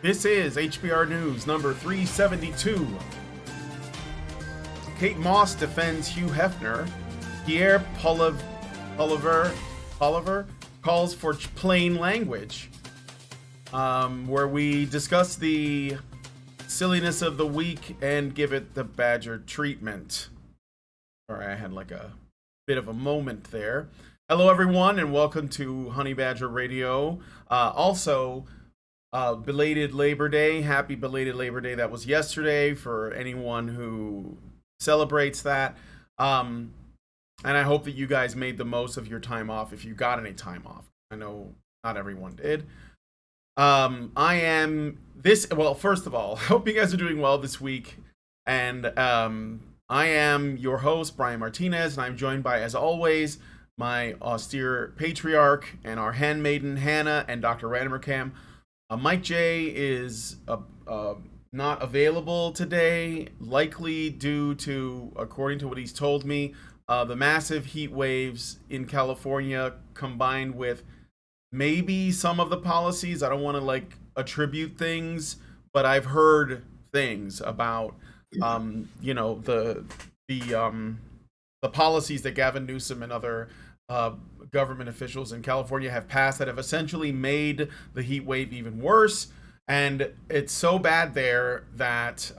This is HBR News number 372. Kate Moss defends Hugh Hefner. Pierre Poilievre calls for plain language. Where we discuss the silliness of the week and give it the Badger treatment. Sorry, I had like a bit of a moment there. Hello, everyone, and welcome to Honey Badger Radio. Belated Labor Day. Happy belated Labor Day. That was yesterday for anyone who celebrates that. And I hope that you guys made the most of your time off if you got any time off. I know not everyone did. First of all, I hope you guys are doing well this week. And I am your host, Brian Martinez, and I'm joined by, as always, my austere patriarch and our handmaiden, Hannah, and Dr. Randercam. Mike J is not available today, likely due to, according to what he's told me, the massive heat waves in California combined with maybe some of the policies. I don't want to attribute things, but I've heard things about the policies that Gavin Newsom and other government officials in California have passed that have essentially made the heat wave even worse. And it's so bad there that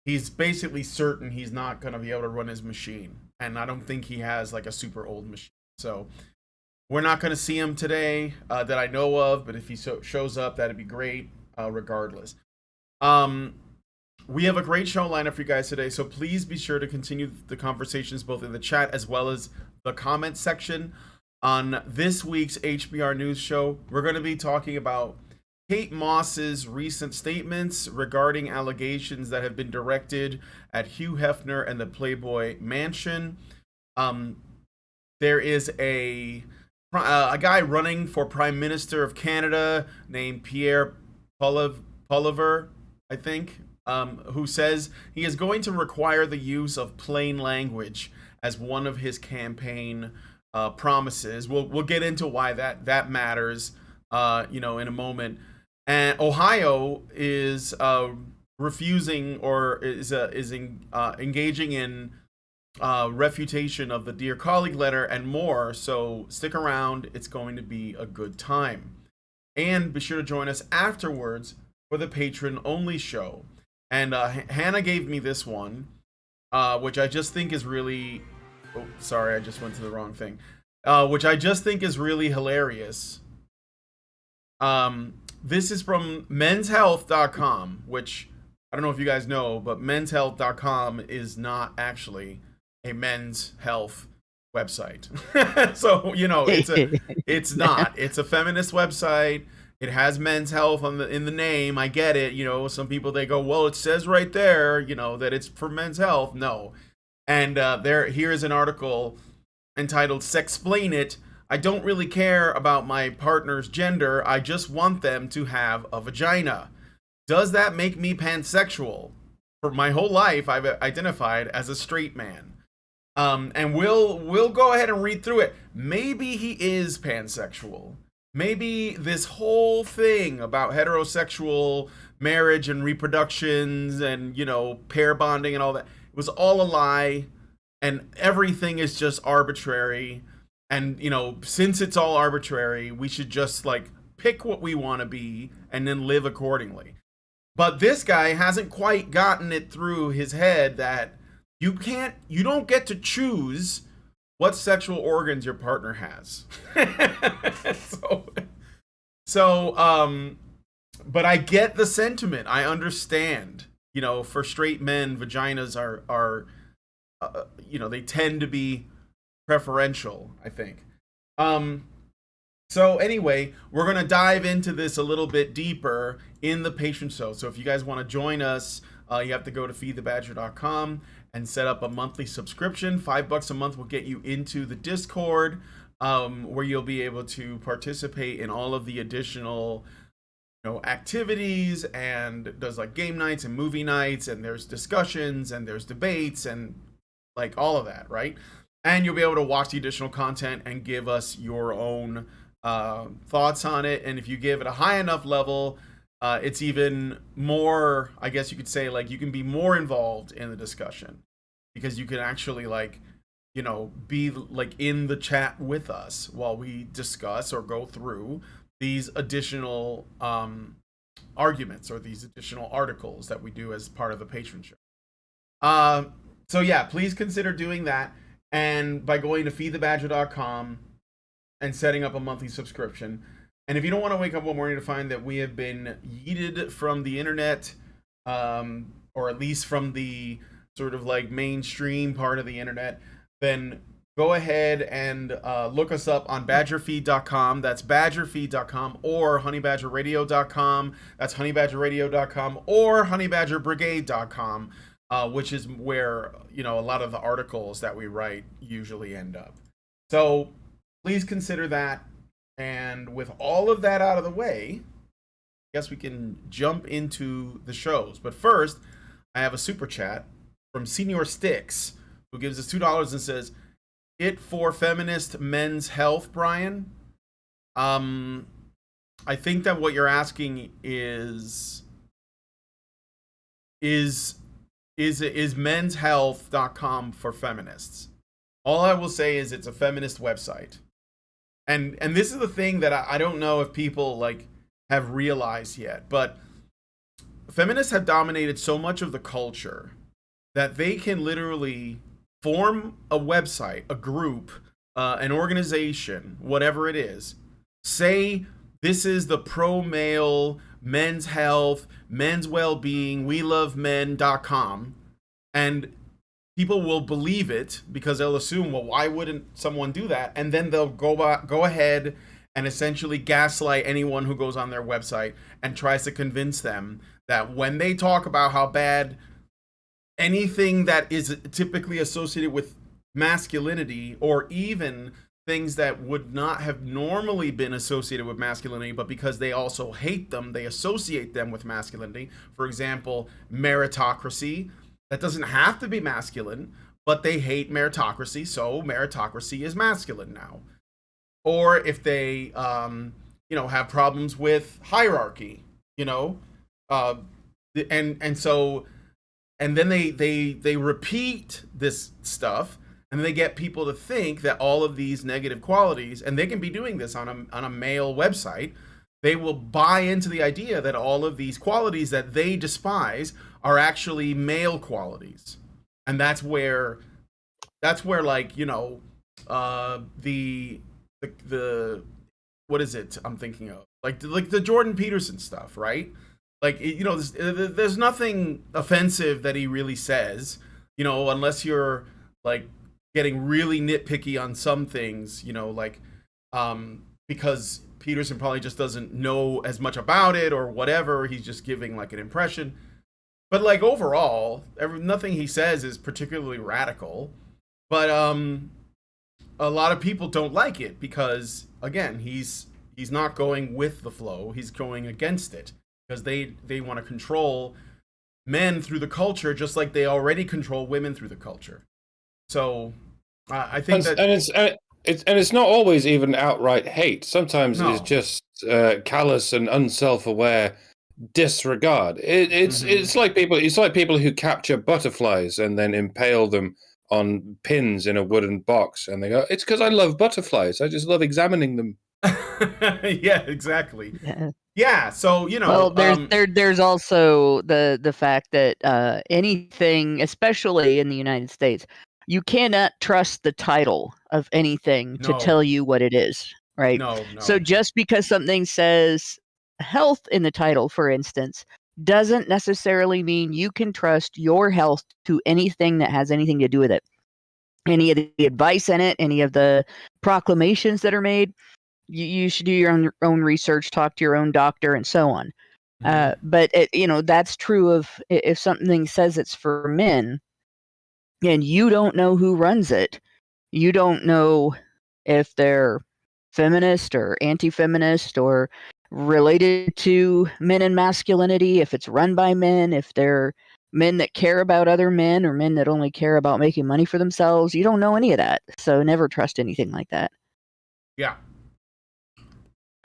he's basically certain he's not going to be able to run his machine. And I don't think he has a super old machine. So we're not going to see him today that I know of, but if he shows up, that'd be great regardless. We have a great show lineup for you guys today, so please be sure to continue the conversations both in the chat as well as the comment section. On this week's HBR News Show, we're going to be talking about Kate Moss's recent statements regarding allegations that have been directed at Hugh Hefner and the Playboy mansion. There is a guy running for Prime Minister of Canada named Pierre Poilievre, I think, who says he is going to require the use of plain language as one of his campaign promises. We'll get into why that matters, in a moment. And Ohio is refusing or is engaging in refutation of the Dear Colleague letter and more. So stick around; it's going to be a good time. And be sure to join us afterwards for the patron-only show. And Hannah gave me this one, which I just think is really... Oh, sorry, I just went to the wrong thing. Which I just think is really hilarious. This is from menshealth.com, which I don't know if you guys know, but menshealth.com is not actually a men's health website. So, it's not. It's a feminist website. It has men's health in the name. I get it. Some people, they go, well, it says right there, that it's for men's health. No. And here's an article entitled "Sexplain It. I don't really care about my partner's gender. I just want them to have a vagina. Does that make me pansexual? For my whole life, I've identified as a straight man." And we'll go ahead and read through it. Maybe he is pansexual. Maybe this whole thing about heterosexual marriage and reproductions and, pair bonding and all that was all a lie, and everything is just arbitrary. And, since it's all arbitrary, we should just pick what we want to be and then live accordingly. But this guy hasn't quite gotten it through his head that you don't get to choose what sexual organs your partner has. But I get the sentiment. I understand. For straight men, vaginas are they tend to be preferential, I think. So anyway, we're going to dive into this a little bit deeper in the patron show. So if you guys want to join us, you have to go to feedthebadger.com and set up a monthly subscription. $5 a month will get you into the Discord, where you'll be able to participate in all of the additional activities, and there's game nights and movie nights, and there's discussions and there's debates and all of that, right? And you'll be able to watch the additional content and give us your own thoughts on it. And if you give it a high enough level, it's even more, I guess you could say, like, you can be more involved in the discussion because you can actually, like, be like in the chat with us while we discuss or go through these additional arguments or these additional articles that we do as part of the patron show. So yeah, please consider doing that, and by going to feedthebadger.com and setting up a monthly subscription. And if you don't want to wake up one morning to find that we have been yeeted from the internet, or at least from the sort of like mainstream part of the internet, then go ahead and look us up on badgerfeed.com. That's badgerfeed.com, or honeybadgerradio.com. That's honeybadgerradio.com, or honeybadgerbrigade.com, which is where, a lot of the articles that we write usually end up. So please consider that. And with all of that out of the way, I guess we can jump into the shows. But first, I have a super chat from Senior Sticks, who gives us $2 and says, "It for feminist men's health, Brian." I think that what you're asking is menshealth.com for feminists. All I will say is it's a feminist website. And this is the thing that I don't know if people like have realized yet, but feminists have dominated so much of the culture that they can literally form a website, a group, an organization, whatever it is, say this is the pro-male, men's health, men's well-being, we love men.com, and people will believe it because they'll assume, well, why wouldn't someone do that? And then they'll go ahead and essentially gaslight anyone who goes on their website and tries to convince them that when they talk about how bad anything that is typically associated with masculinity, or even things that would not have normally been associated with masculinity, but because they also hate them, they associate them with masculinity. For example, meritocracy. That doesn't have to be masculine, but they hate meritocracy, so meritocracy is masculine now. Or if they, have problems with hierarchy, and then they repeat this stuff, and they get people to think that all of these negative qualities, and they can be doing this on a male website. They will buy into the idea that all of these qualities that they despise are actually male qualities. And that's where like, the what is it I'm thinking of? Like the Jordan Peterson stuff, right? Like, there's nothing offensive that he really says, unless you're like getting really nitpicky on some things, because Peterson probably just doesn't know as much about it or whatever. He's just giving like an impression. But like overall, nothing he says is particularly radical. But a lot of people don't like it because, again, he's not going with the flow. He's going against it because they want to control men through the culture just like they already control women through the culture. So I think it's not always even outright hate. Sometimes it's just callous and unself-aware disregard. It's like people who capture butterflies and then impale them on pins in a wooden box, and they go, "It's because I love butterflies. I just love examining them." Yeah, exactly. Yeah, so well, there's also the fact that anything, especially in the United States, you cannot trust the title of anything to tell you what it is, right? No. So just because something says health in the title, for instance, doesn't necessarily mean you can trust your health to anything that has anything to do with it. Any of the advice in it, any of the proclamations that are made, you should do your own research, talk to your own doctor, and so on. But that's true of if something says it's for men, and you don't know who runs it, you don't know if they're feminist or anti-feminist or related to men and masculinity, if it's run by men, if they're men that care about other men or men that only care about making money for themselves. You don't know any of that. So never trust anything like that. Yeah.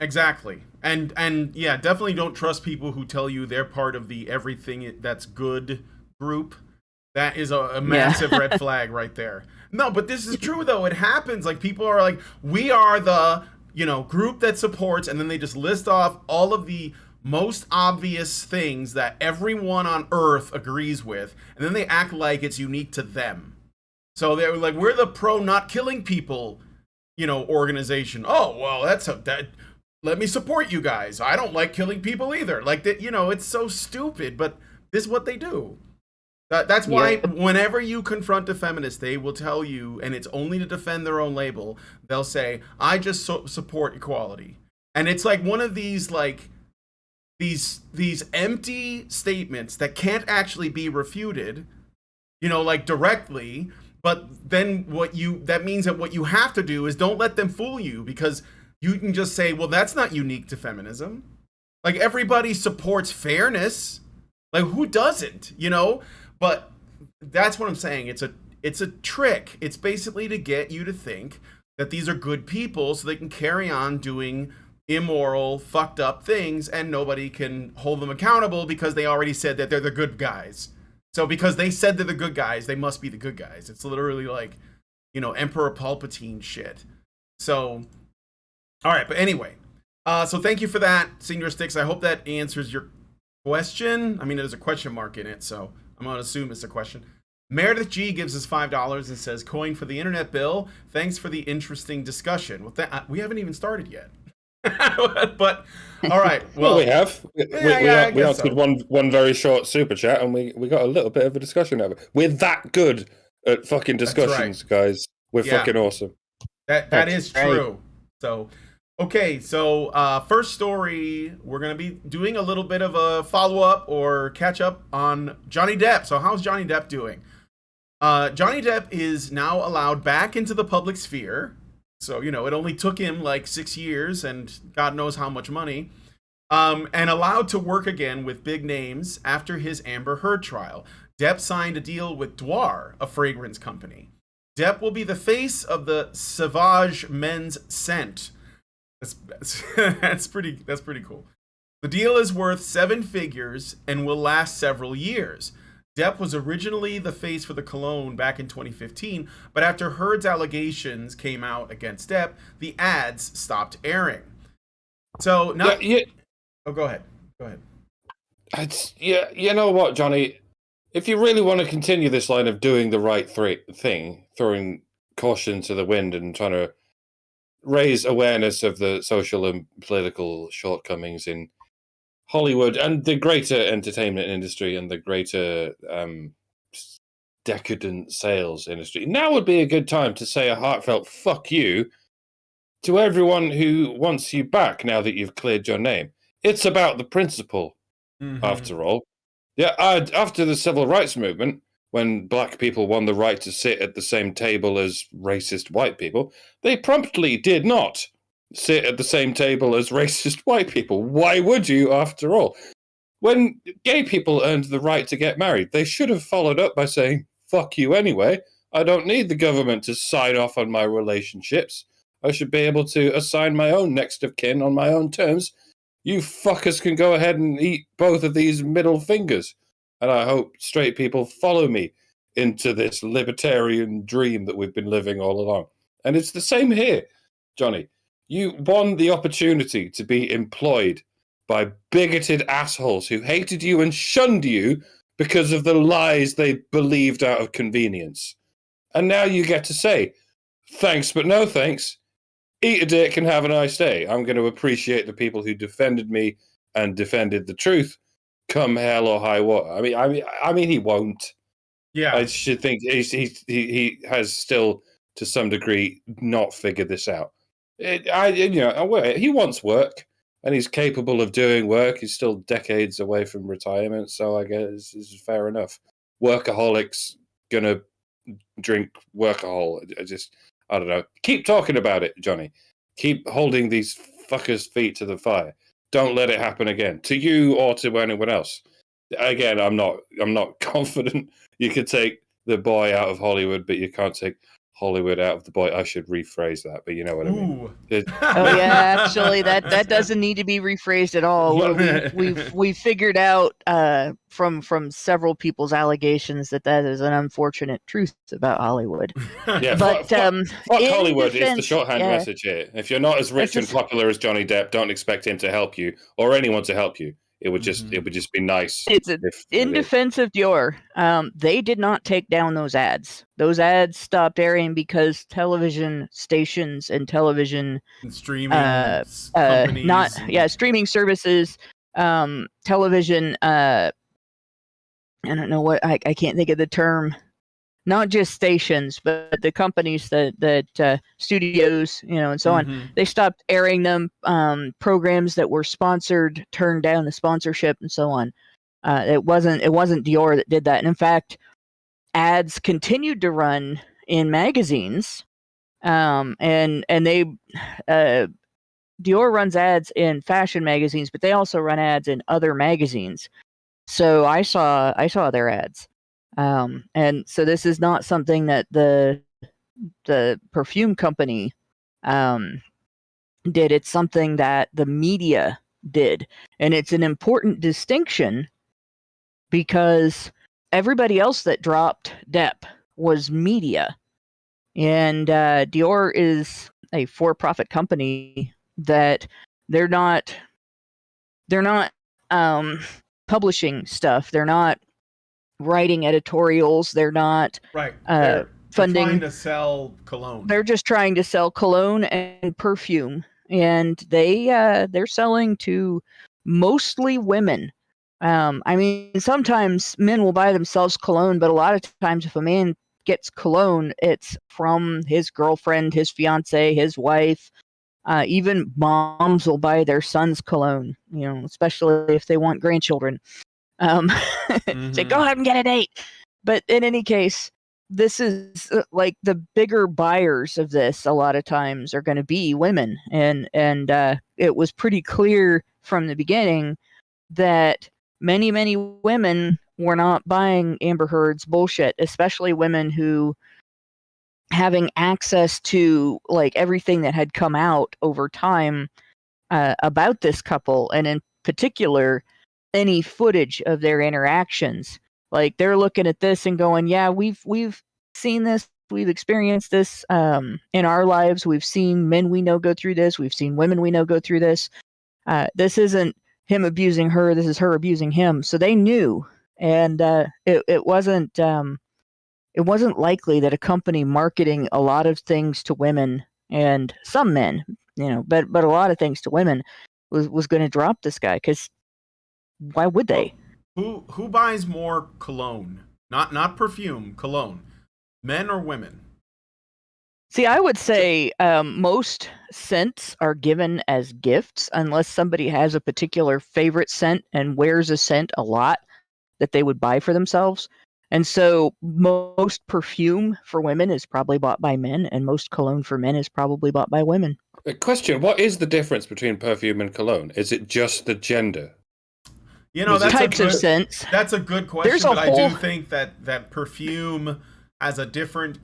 Exactly. And yeah, definitely don't trust people who tell you they're part of the everything that's good group. That is a Yeah. massive red flag right there. No, but this is true though. It happens. Like people are like, we are the, group that supports, and then they just list off all of the most obvious things that everyone on earth agrees with, and then they act like it's unique to them. So they're like, we're the pro not killing people, organization. Oh, well, that let me support you guys. I don't like killing people either. Like that, it's so stupid, but this is what they do. That's why whenever you confront a feminist, they will tell you, and it's only to defend their own label, they'll say, I just support equality. And it's like one of these, like, these empty statements that can't actually be refuted, like directly, but then that means that what you have to do is don't let them fool you, because you can just say, well, that's not unique to feminism. Like, everybody supports fairness. Like, who doesn't, But that's what I'm saying. It's a trick. It's basically to get you to think that these are good people so they can carry on doing immoral, fucked up things, and nobody can hold them accountable because they already said that they're the good guys. So because they said they're the good guys, they must be the good guys. It's literally like, Emperor Palpatine shit. So, all right. But anyway, so thank you for that, Senior Sticks. I hope that answers your question. I mean, there's a question mark in it, so I'm going to assume it's a question. Meredith G gives us $5 and says, coin for the internet bill. Thanks for the interesting discussion. Well, we haven't even started yet. But, all right. Well, we have. We answered one very short super chat, and we got a little bit of a discussion over it. We're that good at fucking discussions, guys. We're fucking awesome. That is true. So, okay, so first story, we're going to be doing a little bit of a follow-up or catch-up on Johnny Depp. So how's Johnny Depp doing? Johnny Depp is now allowed back into the public sphere. So, it only took him like 6 years and God knows how much money. And allowed to work again with big names after his Amber Heard trial. Depp signed a deal with Dwar, a fragrance company. Depp will be the face of the Sauvage men's scent. That's pretty cool. The deal is worth 7 figures and will last several years. Depp was originally the face for the cologne back in 2015, but after Heard's allegations came out against Depp, the ads stopped airing. So now, oh, go ahead. You know what, Johnny? If you really want to continue this line of doing the right thing, throwing caution to the wind and trying to raise awareness of the social and political shortcomings in Hollywood and the greater entertainment industry and the greater decadent sales industry, now would be a good time to say a heartfelt fuck you to everyone who wants you back now that you've cleared your name. It's about the principle, after all. Yeah, after the civil rights movement, when black people won the right to sit at the same table as racist white people, they promptly did not sit at the same table as racist white people. Why would you, after all? When gay people earned the right to get married, they should have followed up by saying, fuck you anyway. I don't need the government to sign off on my relationships. I should be able to assign my own next of kin on my own terms. You fuckers can go ahead and eat both of these middle fingers. And I hope straight people follow me into this libertarian dream that we've been living all along. And it's the same here, Johnny. You won the opportunity to be employed by bigoted assholes who hated you and shunned you because of the lies they believed out of convenience. And now you get to say, thanks but no thanks. Eat a dick and have a nice day. I'm going to appreciate the people who defended me and defended the truth, come hell or high water. I mean, he won't. Yeah, I should think he has still, to some degree, not figured this out. He wants work, and he's capable of doing work. He's still decades away from retirement, so I guess this is fair enough. Workaholics gonna drink workahol. I don't know. Keep talking about it, Johnny. Keep holding these fuckers' feet to the fire. Don't let it happen again, to you or to anyone else. Again, I'm not confident you could take the boy out of Hollywood, but you can't take Hollywood out of the boy. I should rephrase that, but you know what I mean. Oh yeah, actually, that doesn't need to be rephrased at all. We've figured out from several people's allegations that is an unfortunate truth about Hollywood. Yeah, but fuck Hollywood is the shorthand yeah, message here. If you're not as rich and popular as Johnny Depp, don't expect him to help you or anyone to help you. It would just be nice. In defense of Dior, they did not take down those ads. Those ads stopped airing because television stations and television streaming companies, streaming services, television. I don't know what I can't think of the term. Not just stations, but the companies that studios, and so on. They stopped airing them. Programs that were sponsored turned down the sponsorship and so on. It wasn't Dior that did that. And in fact, ads continued to run in magazines. And they Dior runs ads in fashion magazines, but they also run ads in other magazines. So I saw their ads. And so this is not something that the perfume company did. It's something that the media did. And it's an important distinction because everybody else that dropped Depp was media. And Dior is a for-profit company that they're not publishing stuff. They're not writing editorials. They're not they're funding. Trying to sell cologne. They're just trying to sell cologne and perfume, and they're selling to mostly women. I mean, sometimes men will buy themselves cologne, but a lot of times, if a man gets cologne, it's from his girlfriend, his fiance, his wife. Even moms will buy their son's cologne, especially if they want grandchildren. Say, go ahead and get a date. But in any case, this is like the bigger buyers of this a lot of times are going to be women. And it was pretty clear from the beginning that many, many women were not buying Amber Heard's bullshit, especially women who, having access to like everything that had come out over time about this couple, and in particular any footage of their interactions. Like, they're looking at this and going, yeah, we've seen this, we've experienced this in our lives. We've seen men we know go through this. We've seen women we know go through this. This isn't him abusing her. This is her abusing him. So they knew, and it wasn't likely that a company marketing a lot of things to women and some men, but a lot of things to women was going to drop this guy, because why would they? Who buys more cologne? Not perfume, cologne. Men or women? See, I would say most scents are given as gifts unless somebody has a particular favorite scent and wears a scent a lot that they would buy for themselves. And so most perfume for women is probably bought by men, and most cologne for men is probably bought by women. Question: what is the difference between perfume and cologne? Is it just the gender? That's types of scents. That's a good question, but I do think that perfume has a different.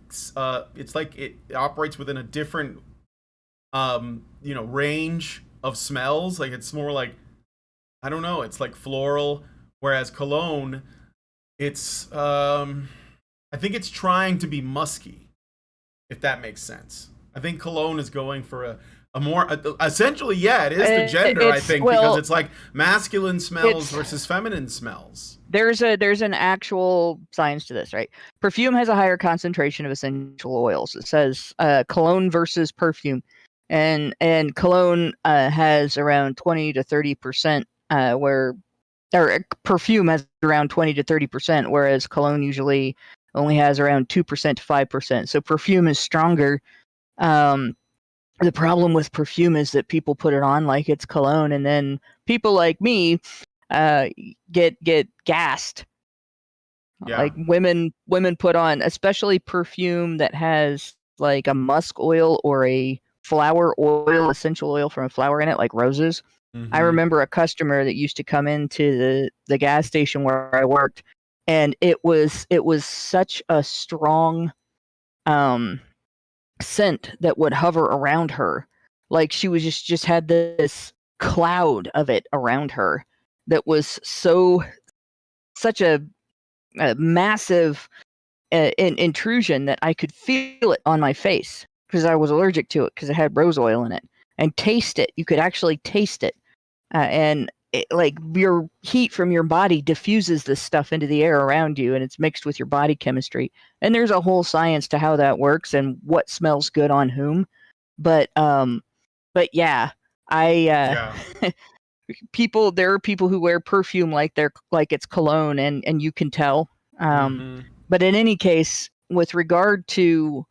It's like it operates within a different, range of smells. Like, it's more like, I don't know. It's like floral, whereas cologne, it's I think it's trying to be musky, if that makes sense. I think cologne is going for a more essentially, it is the gender. I think because it's like masculine smells versus feminine smells. There's an actual science to this, right? Perfume has a higher concentration of essential oils. It says cologne versus perfume, and cologne has around 20 to 30%, or perfume has around 20 to 30%, whereas cologne usually only has around 2% to 5%. So perfume is stronger. The problem with perfume is that people put it on like it's cologne, and then people like me get gassed. Yeah. Like women put on, especially perfume that has like a musk oil or a flower oil, essential oil from a flower in it, like roses. I remember a customer that used to come into the gas station where I worked, and it was such a strong scent that would hover around her. Like she was just had this cloud of it around her that was such a massive intrusion that I could feel it on my face because I was allergic to it because it had rose oil in it, and taste it. You could actually taste it, and like your heat from your body diffuses this stuff into the air around you, and it's mixed with your body chemistry. And there's a whole science to how that works and what smells good on whom. But yeah, Yeah. there are people who wear perfume like it's cologne, and you can tell. But in any case, with regard to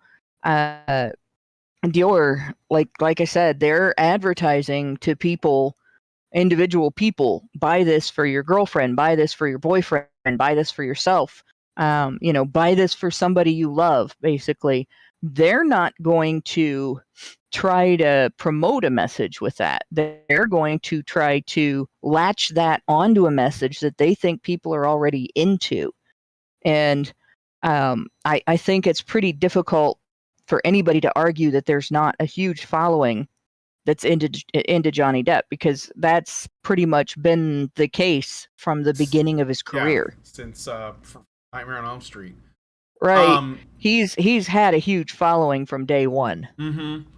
Dior, like I said, they're advertising to people, individual people, buy this for your girlfriend, buy this for your boyfriend, buy this for yourself, buy this for somebody you love, basically. They're not going to try to promote a message with that. They're going to try to latch that onto a message that they think people are already into. And I think it's pretty difficult for anybody to argue that there's not a huge following that's into Johnny Depp, because that's pretty much been the case from the beginning of his career. Yeah, since Nightmare on Elm Street. Right. He's had a huge following from day one. Mm-hmm.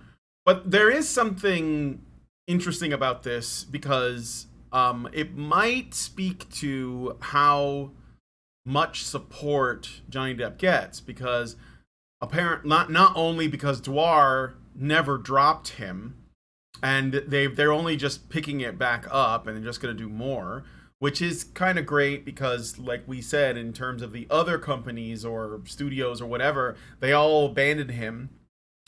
But there is something interesting about this, because it might speak to how much support Johnny Depp gets, because not only because Dwar never dropped him, and they're only just picking it back up and they're just going to do more, which is kind of great, because like we said, in terms of the other companies or studios or whatever, they all abandoned him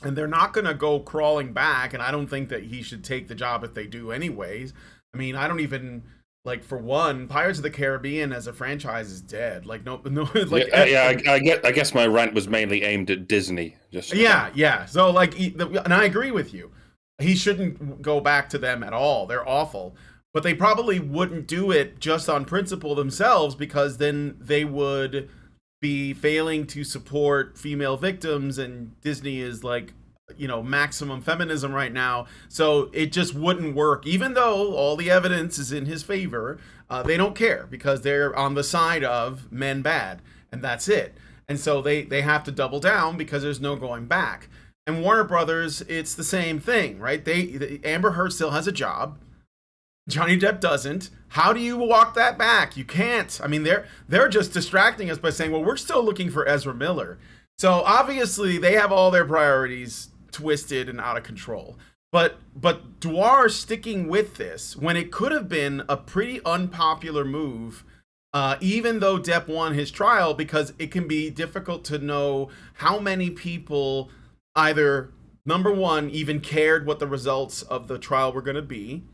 and they're not going to go crawling back. And I don't think that he should take the job if they do anyways. I mean, I don't even, like, for one, Pirates of the Caribbean as a franchise is dead. Like, no, like, I guess my rant was mainly aimed at Disney. Yeah. So, like, and I agree with you. He shouldn't go back to them at all. They're awful. But they probably wouldn't do it just on principle themselves, because then they would be failing to support female victims, and Disney is like, maximum feminism right now. So it just wouldn't work. Even though all the evidence is in his favor, they don't care, because they're on the side of men bad, and that's it. And so they have to double down, because there's no going back. And Warner Brothers, it's the same thing, right? Amber Heard still has a job. Johnny Depp doesn't. How do you walk that back? You can't. I mean, they're just distracting us by saying, well, we're still looking for Ezra Miller. So obviously they have all their priorities twisted and out of control. But Dwar sticking with this when it could have been a pretty unpopular move, even though Depp won his trial, because it can be difficult to know how many people either, number one, even cared what the results of the trial were going to be,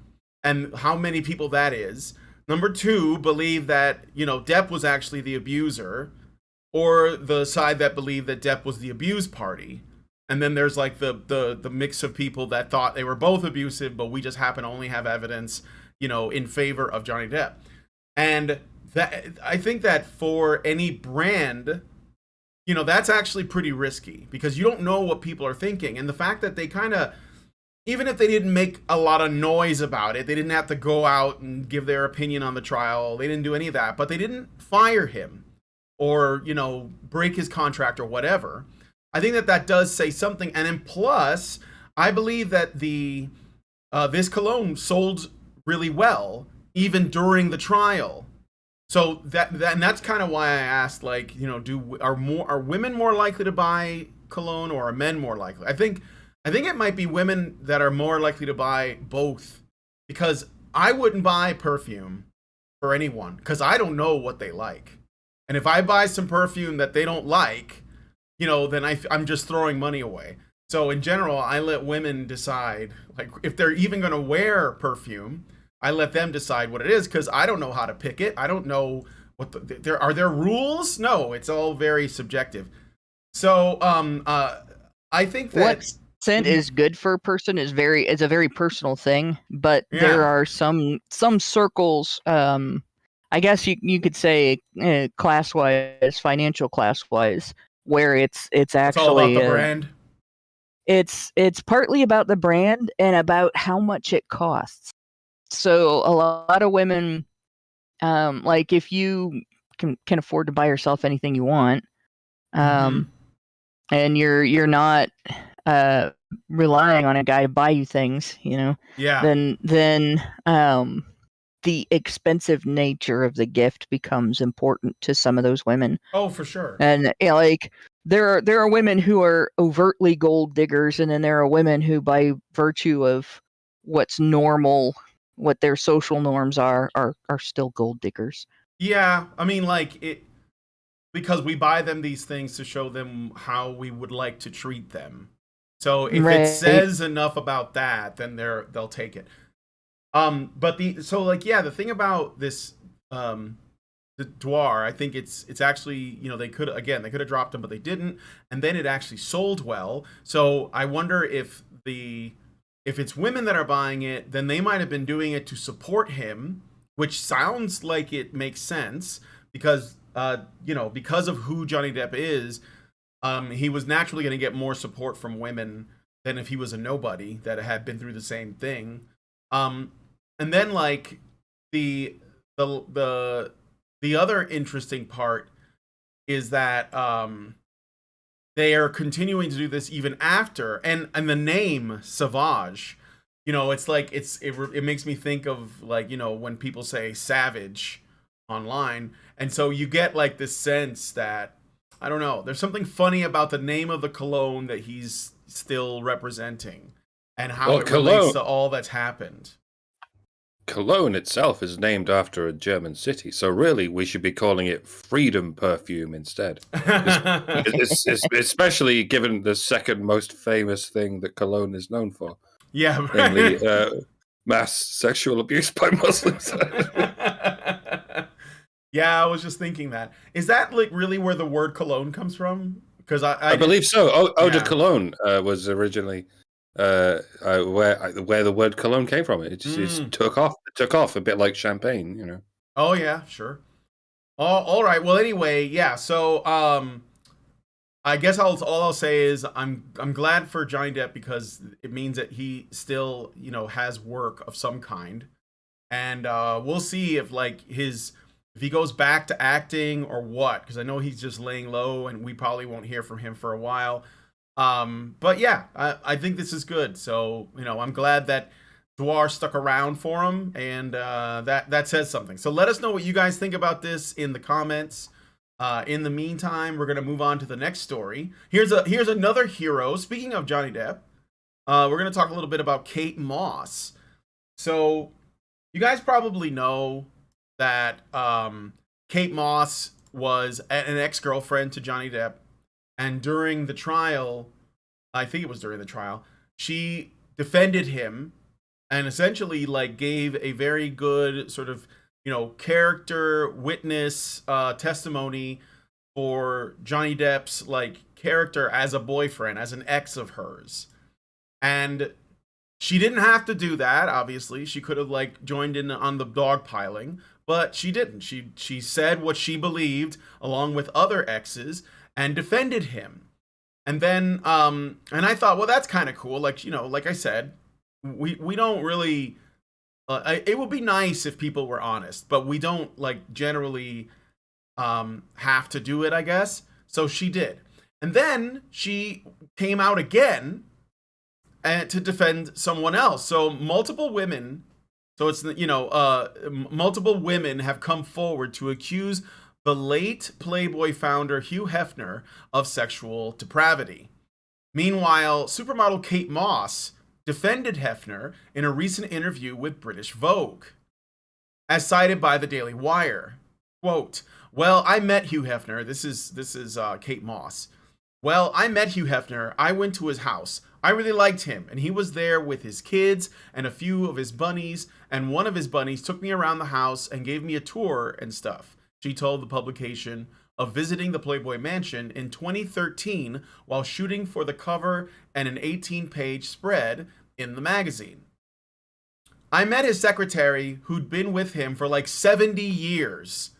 and how many people that is. Number two, believe that, Depp was actually the abuser, or the side that believed that Depp was the abused party. And then there's like the mix of people that thought they were both abusive, but we just happen to only have evidence, in favor of Johnny Depp. And that, I think that for any brand, that's actually pretty risky, because you don't know what people are thinking. And the fact that they kind of, even if they didn't make a lot of noise about it, they didn't have to go out and give their opinion on the trial, they didn't do any of that, but they didn't fire him or, break his contract or whatever. I think that does say something. And then plus, I believe that this cologne sold really well, even during the trial. So and that's kind of why I asked, like, are women more likely to buy cologne, or are men more likely? I think it might be women that are more likely to buy both, because I wouldn't buy perfume for anyone, because I don't know what they like. And if I buy some perfume that they don't like, then I'm just throwing money away. So in general, I let women decide, like, if they're even going to wear perfume, I let them decide what it is, because I don't know how to pick it. I don't know what are there rules? No, it's all very subjective. So I think that what scent is good for a person is a very personal thing. But there are some circles, I guess you could say, class wise, financial class wise, where it's actually all about the brand. it's partly about the brand and about how much it costs. So a lot of women, like if you can afford to buy yourself anything you want, and you're not relying on a guy to buy you things, then the expensive nature of the gift becomes important to some of those women. Oh, for sure. And like there are women who are overtly gold diggers, and then there are women who, by virtue of what's normal, what their social norms are still gold diggers. Yeah, I mean, like because we buy them these things to show them how we would like to treat them. So if it says enough about that, then they'll take it. But the thing about this, the Dwar, I think it's actually, they could have dropped them, but they didn't, and then it actually sold well. So I wonder if it's women that are buying it, then they might have been doing it to support him, which sounds like it makes sense because because of who Johnny Depp is, he was naturally going to get more support from women than if he was a nobody that had been through the same thing. And then like the other interesting part is that they are continuing to do this even after, and the name Savage, it's like it makes me think of like when people say savage online, and so you get like this sense that I don't know, there's something funny about the name of the cologne that he's still representing and how it relates to all that's happened. Cologne itself is named after a German city, so really we should be calling it Freedom Perfume instead. Especially given the second most famous thing that Cologne is known for. Yeah, right. Namely mass sexual abuse by Muslims. Yeah, I was just thinking that. Is that like really where the word cologne comes from? Because I believe so. Eau de Cologne was originally where the word cologne came from. It just took off. It took off a bit like champagne, Oh yeah, sure. All right. Well, anyway, yeah. So I guess all I'll say is I'm glad for Johnny Depp because it means that he still has work of some kind, and we'll see if if he goes back to acting or what, because I know he's just laying low and we probably won't hear from him for a while. But yeah, I think this is good. So, I'm glad that Dwar stuck around for him, and that says something. So let us know what you guys think about this in the comments. In the meantime, we're going to move on to the next story. Here's another hero. Speaking of Johnny Depp, we're going to talk a little bit about Kate Moss. So you guys probably know that Kate Moss was an ex-girlfriend to Johnny Depp, and during the trial, I think it was during the trial, she defended him and essentially gave a very good sort of character witness testimony for Johnny Depp's character as a boyfriend, as an ex of hers. And she didn't have to do that, obviously. She could have joined in on the dogpiling, but she didn't. She said what she believed along with other exes and defended him. And then and I thought, well, that's kind of cool. Like I said, we don't really it would be nice if people were honest, but we don't generally have to do it, I guess. So she did. And then she came out again to defend someone else. So multiple women have come forward to accuse the late Playboy founder Hugh Hefner of sexual depravity. Meanwhile, supermodel Kate Moss defended Hefner in a recent interview with British Vogue. As cited by the Daily Wire, quote, "Well, I met Hugh Hefner." This is Kate Moss. "Well, I met Hugh Hefner. I went to his house. I really liked him, and he was there with his kids and a few of his bunnies, and one of his bunnies took me around the house and gave me a tour and stuff," she told the publication of visiting the Playboy mansion in 2013 while shooting for the cover and an 18-page spread in the magazine. "I met his secretary, who'd been with him for 70 years.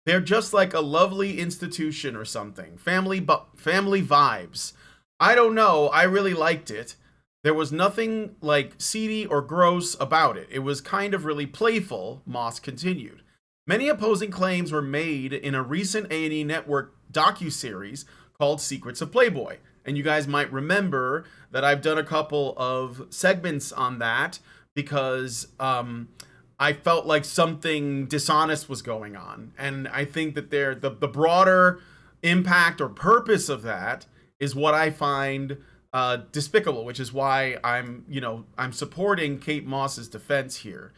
They're just like a lovely institution or something. Family vibes. I don't know. I really liked it. There was nothing like seedy or gross about it. It was kind of really playful, Moss continued. Many opposing claims were made in a recent A&E Network docuseries called Secrets of Playboy. And you guys might remember that I've done a couple of segments on that because I felt like something dishonest was going on. And I think that the broader impact or purpose of that is what I find despicable, which is why I'm supporting Kate Moss's defense here.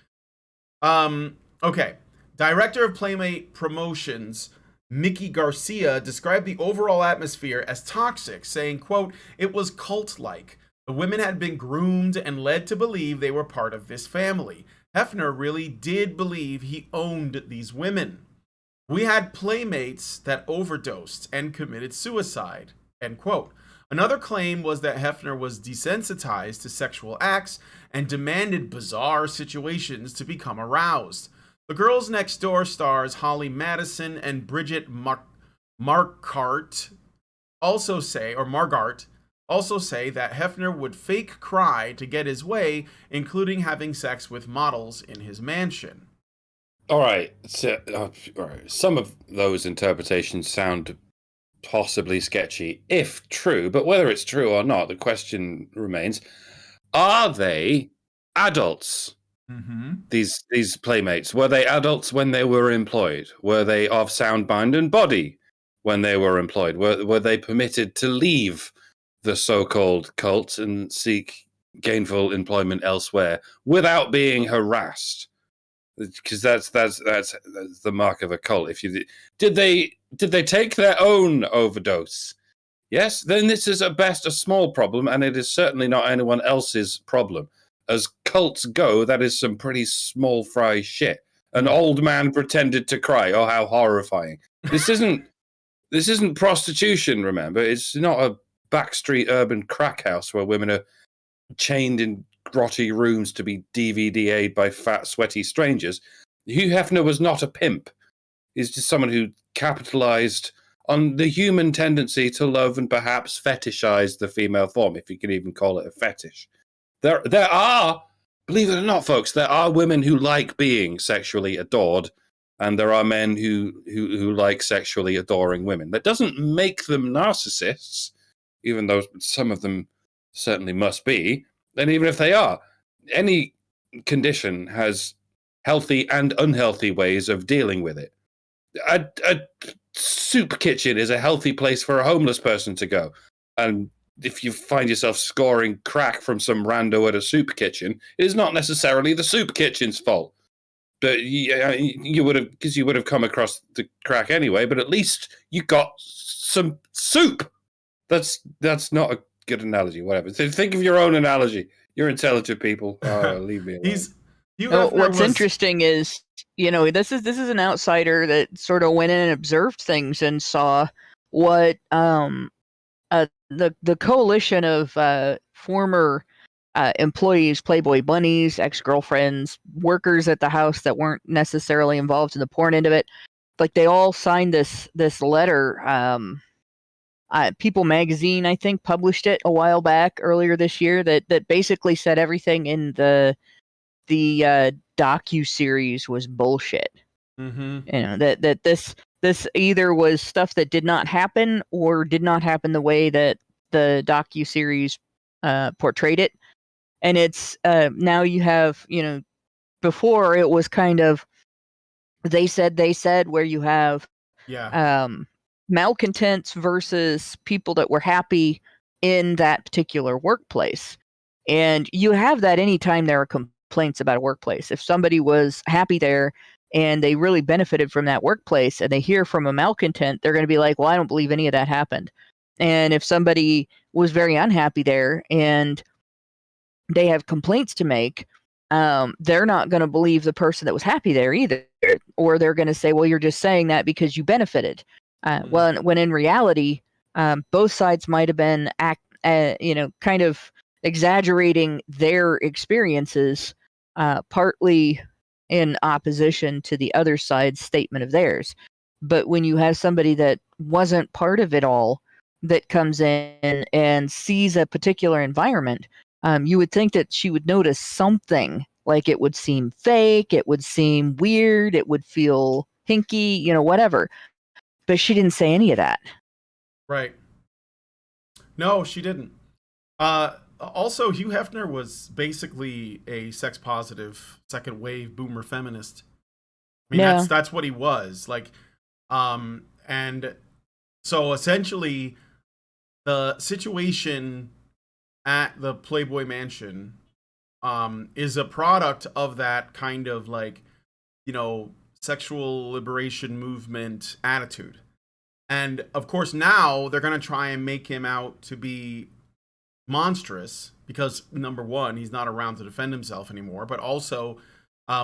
Okay. Director of Playmate Promotions, Mickey Garcia, described the overall atmosphere as toxic, saying, quote, "It was cult-like. The women had been groomed and led to believe they were part of this family. Hefner really did believe he owned these women. We had playmates that overdosed and committed suicide," end quote. Another claim was that Hefner was desensitized to sexual acts and demanded bizarre situations to become aroused. The Girls Next Door stars Holly Madison and Bridget Margart also say that Hefner would fake cry to get his way, including having sex with models in his mansion. All right. So, all right. Some of those interpretations sound possibly sketchy, if true, but whether it's true or not, the question remains, are they adults? Mm-hmm. These playmates, were they adults when they were employed? Were they of sound mind and body when they were employed? Were they permitted to leave the so-called cult and seek gainful employment elsewhere without being harassed? Because that's the mark of a cult. If you did they take their own overdose? Yes, then this is at best a small problem, and it is certainly not anyone else's problem. As cults go, that is some pretty small fry shit. An old man pretended to cry. Oh, how horrifying! This isn't prostitution. Remember, it's not a backstreet urban crack house where women are chained in grotty rooms to be DVDA'd by fat, sweaty strangers. Hugh Hefner was not a pimp. He's just someone who capitalized on the human tendency to love and perhaps fetishize the female form, if you could even call it a fetish. There are, believe it or not, folks, there are women who like being sexually adored, and there are men who like sexually adoring women. That doesn't make them narcissists, even though some of them certainly must be. And even if they are, any condition has healthy and unhealthy ways of dealing with it. A soup kitchen is a healthy place for a homeless person to go. And if you find yourself scoring crack from some rando at a soup kitchen, it is not necessarily the soup kitchen's fault. But you would have come across the crack anyway. But at least you got some soup. That's not a good analogy. Whatever. So think of your own analogy. You're intelligent people. Leave me alone. What's interesting is, this is an outsider that sort of went in and observed things and saw what the coalition of former employees, Playboy bunnies, ex-girlfriends, workers at the house that weren't necessarily involved in the porn end of it, like they all signed this letter. People Magazine, I think, published it a while back earlier this year that basically said everything in the docu-series was bullshit. Mm-hmm. That this either was stuff that did not happen or did not happen the way that the docu-series portrayed it. And it's now you have, before it was kind of they said where you have malcontents versus people that were happy in that particular workplace. And you have that anytime there are complaints about a workplace. If somebody was happy there and they really benefited from that workplace and they hear from a malcontent, they're going to be like, well, I don't believe any of that happened. And if somebody was very unhappy there and they have complaints to make, they're not going to believe the person that was happy there either. Or they're going to say, well, you're just saying that because you benefited. Well, when in reality, both sides might have been kind of exaggerating their experiences, partly in opposition to the other side's statement of theirs. But when you have somebody that wasn't part of it all, that comes in and sees a particular environment, you would think that she would notice something. Like it would seem fake, it would seem weird, it would feel hinky, whatever. But she didn't say any of that. Right. No, she didn't. Also, Hugh Hefner was basically a sex positive second wave boomer feminist. I mean, Yeah. that's what he was. Like, and so essentially the situation at the Playboy Mansion is a product of that kind of like, sexual liberation movement attitude. And of course now they're going to try and make him out to be monstrous because number one, he's not around to defend himself anymore, but also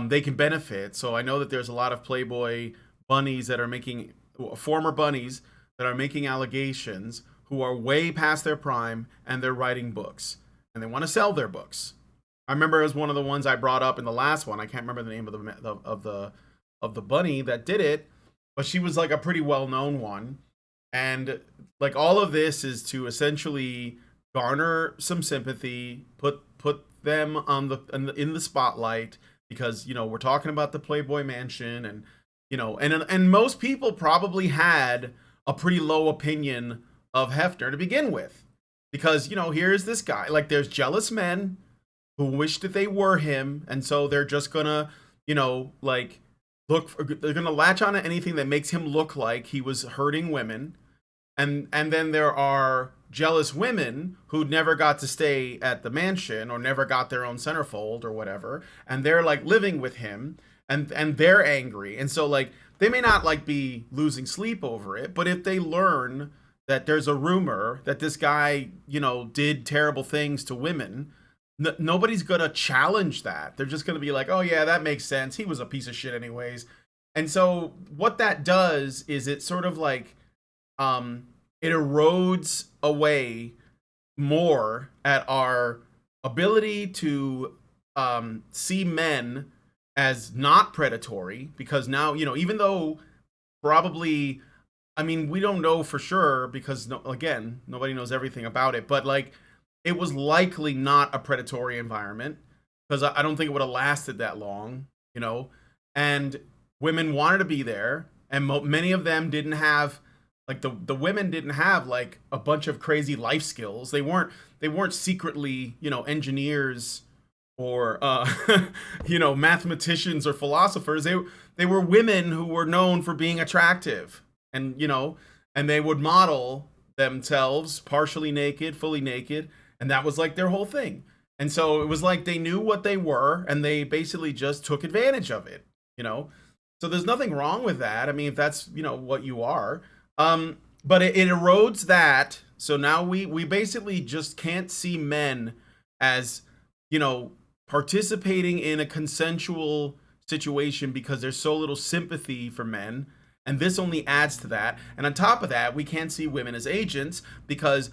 they can benefit. So I know that there's a lot of Playboy bunnies that are making former bunnies that are making allegations who are way past their prime and they're writing books and they want to sell their books. I remember it was one of the ones I brought up in the last one. I can't remember the name of the bunny that did it, but she was like a pretty well-known one. And like all of this is to essentially garner some sympathy, put them on in the spotlight because we're talking about the Playboy Mansion and and most people probably had a pretty low opinion of Hefner to begin with because here's this guy, like there's jealous men who wish that they were him, and so they're just gonna like they're gonna latch on to anything that makes him look like he was hurting women. And then there are jealous women who never got to stay at the mansion or never got their own centerfold or whatever, and they're like living with him and they're angry. And so like they may not like be losing sleep over it, but if they learn that there's a rumor that this guy, did terrible things to women, nobody's gonna challenge that. They're just gonna be like, oh yeah, that makes sense. He was a piece of shit anyways. And so what that does is it sort of like it erodes away more at our ability to see men as not predatory, because now even though probably, I mean, we don't know for sure because again nobody knows everything about it, but like it was likely not a predatory environment because I don't think it would have lasted that long, and women wanted to be there, and many of them didn't have like the women didn't have like a bunch of crazy life skills. They weren't secretly engineers or mathematicians or philosophers. They were women who were known for being attractive, and and they would model themselves partially naked, fully naked, and that was like their whole thing. And so it was like they knew what they were and they basically just took advantage of it, so there's nothing wrong with that. I mean, if that's what you are, but it erodes that. So now we basically just can't see men as participating in a consensual situation because there's so little sympathy for men, and this only adds to that. And on top of that, we can't see women as agents because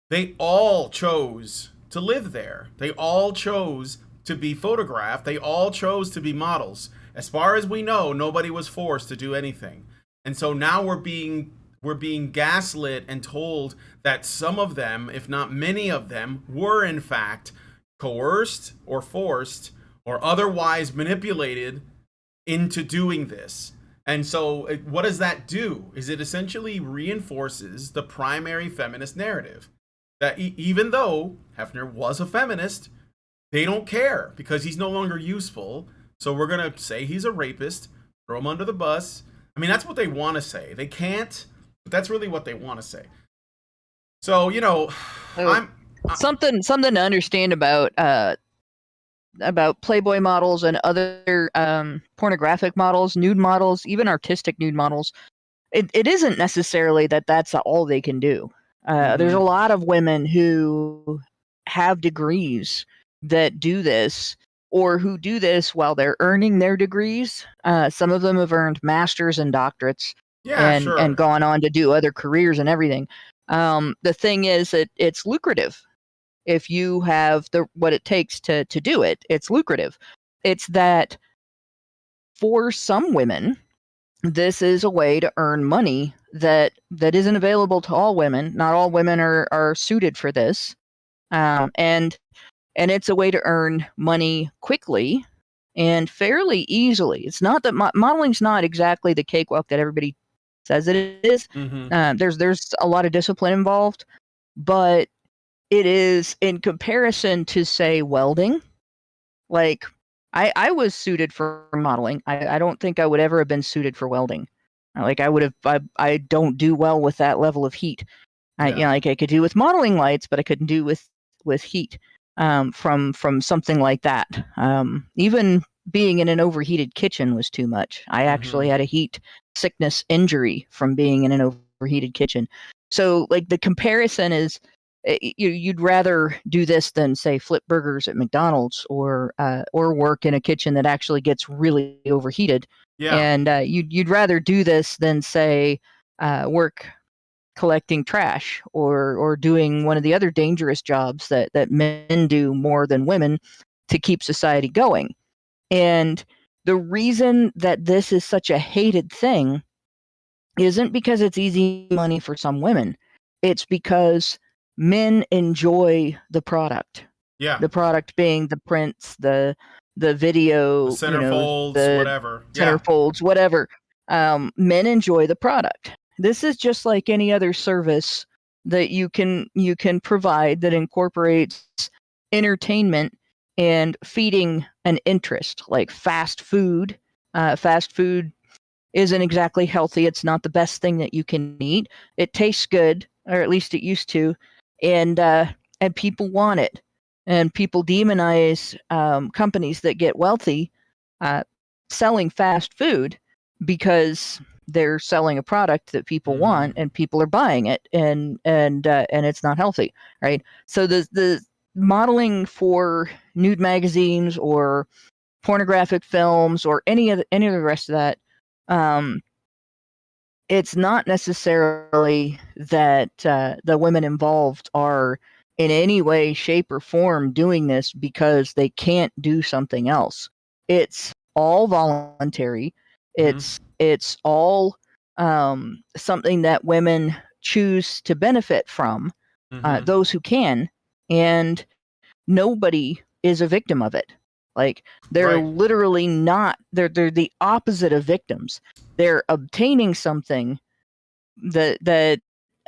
they all chose to live there. They all chose to be photographed. They all chose to be models. As far as we know, nobody was forced to do anything. And so now we're being gaslit and told that some of them, if not many of them, were in fact coerced or forced or otherwise manipulated into doing this. And so what does that do? Is it essentially reinforces the primary feminist narrative that even though Hefner was a feminist, they don't care because he's no longer useful. So we're going to say he's a rapist, throw him under the bus. I mean, that's what they want to say. They can't, but that's really what they want to say. So, something to understand about Playboy models and other pornographic models, nude models, even artistic nude models. It isn't necessarily that that's all they can do. There's a lot of women who have degrees that do this, or who do this while they're earning their degrees. Some of them have earned masters and doctorates, and gone on to do other careers and everything. The thing is that it's lucrative. If you have what it takes to do it, it's lucrative. It's that for some women, this is a way to earn money that isn't available to all women. Not all women are suited for this, and it's a way to earn money quickly and fairly easily. It's not that modeling's not exactly the cakewalk that everybody says it is. There's a lot of discipline involved, but it is, in comparison to, say, welding. Like, I was suited for modeling. I don't think I would ever have been suited for welding. Like, I don't do well with that level of heat. I could do with modeling lights, but I couldn't do with heat from something like that. Even being in an overheated kitchen was too much. I actually had a heat sickness injury from being in an overheated kitchen. So, like, the comparison is, you'd rather do this than, say, flip burgers at McDonald's or work in a kitchen that actually gets really overheated. Yeah. And you'd rather do this than, say, work collecting trash or doing one of the other dangerous jobs that men do more than women to keep society going. And the reason that this is such a hated thing isn't because it's easy money for some women. It's because men enjoy the product. Yeah. The product being the prints, the video, the centerfolds, whatever. Centerfolds, whatever. Men enjoy the product. This is just like any other service that you can provide that incorporates entertainment and feeding an interest, like fast food. Fast food isn't exactly healthy. It's not the best thing that you can eat. It tastes good, or at least it used to, and people want it. And people demonize companies that get wealthy selling fast food because they're selling a product that people want and people are buying it, and it's not healthy, right? So the modeling for nude magazines or pornographic films or any of the rest of that, it's not necessarily that the women involved are in any way, shape, or form doing this because they can't do something else. It's all voluntary. It's all something that women choose to benefit from, those who can, and nobody is a victim of it. Like, they're literally not. They're the opposite of victims. They're obtaining something that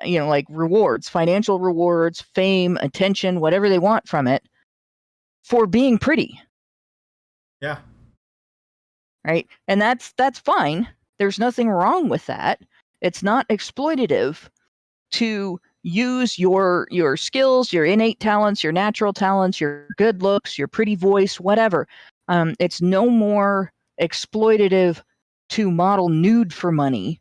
like rewards, financial rewards, fame, attention, whatever they want from it, for being pretty. Yeah. Right? And that's fine. There's nothing wrong with that. It's not exploitative to use your skills, your innate talents, your natural talents, your good looks, your pretty voice, whatever. It's no more exploitative to model nude for money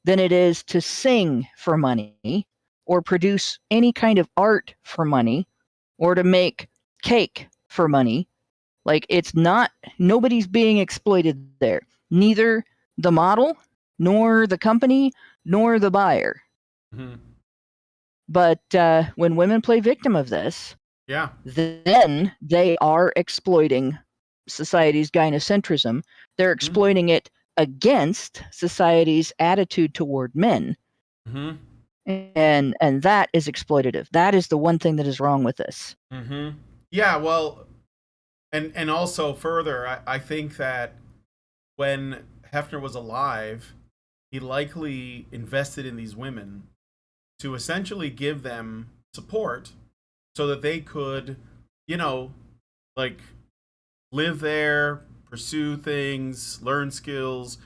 than it is to sing for money or produce any kind of art for money or to make cake for money. Like, it's not, nobody's being exploited there. Neither the model, nor the company, nor the buyer. But when women play victim of this, then they are exploiting society's gynocentrism. They're exploiting it against society's attitude toward men. And that is exploitative. That is the one thing that is wrong with this. Yeah, well, and also further, I think that when Hefner was alive, he likely invested in these women to essentially give them support so that they could, like, live there, pursue things, learn skills.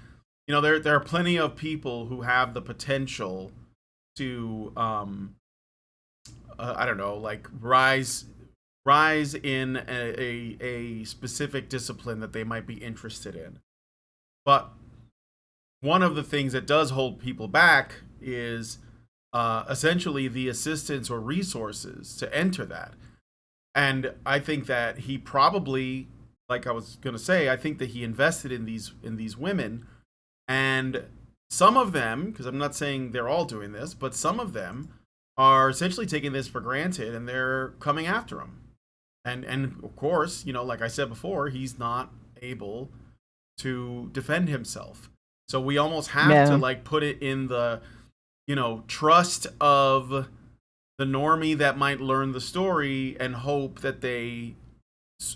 There are plenty of people who have the potential to I don't know, like rise in a specific discipline that they might be interested in. But one of the things that does hold people back is essentially the assistance or resources to enter that. And I think that he probably, like I was going to say, I think that he invested in these women, and some of them, because I'm not saying they're all doing this, but some of them are essentially taking this for granted and they're coming after him. And of course, like I said before, he's not able to defend himself. So we almost have to like put it in the trust of the normie that might learn the story and hope that they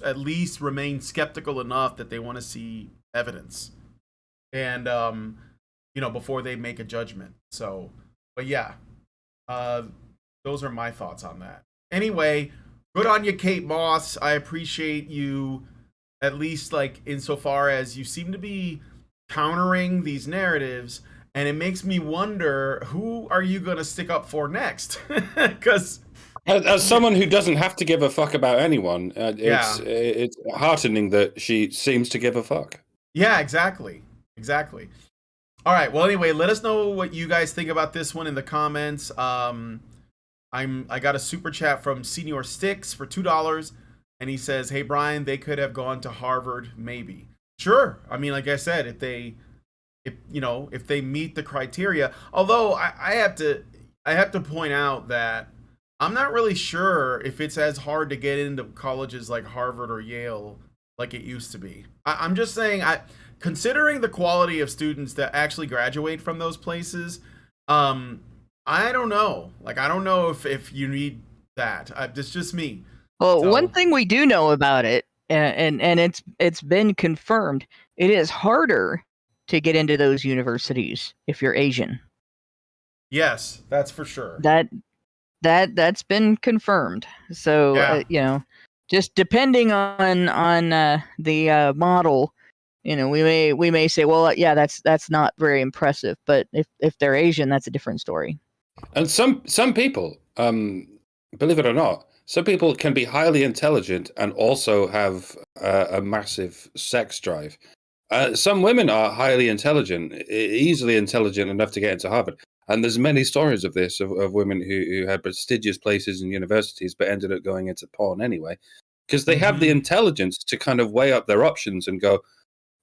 at least remain skeptical enough that they want to see evidence and before they make a judgment. So, but yeah, those are my thoughts on that. Anyway, good on you, Kate Moss. I appreciate you, at least like insofar as you seem to be countering these narratives, and it makes me wonder, who are you going to stick up for next? Because as someone who doesn't have to give a fuck about anyone, it's heartening that she seems to give a fuck. Yeah, exactly. All right. Well, anyway, let us know what you guys think about this one in the comments. I got a super chat from Senior Sticks for $2, and he says, "Hey Brian, they could have gone to Harvard, maybe." Sure. I mean, like I said, if they meet the criteria. Although I have to point out that I'm not really sure if it's as hard to get into colleges like Harvard or Yale like it used to be. I'm just saying, considering the quality of students that actually graduate from those places, I don't know. Like, I don't know if you need that. It's just me. Well, one thing we do know about it, and it's been confirmed, it is harder to get into those universities if you're Asian. Yes, that's for sure. That's been confirmed. So just depending on the model, we may say, well, yeah, that's not very impressive. But if they're Asian, that's a different story. And some people, believe it or not, some people can be highly intelligent and also have a massive sex drive. Some women are highly intelligent, easily intelligent enough to get into Harvard. And there's many stories of this, of women who had prestigious places in universities but ended up going into porn anyway, because they have the intelligence to kind of weigh up their options and go,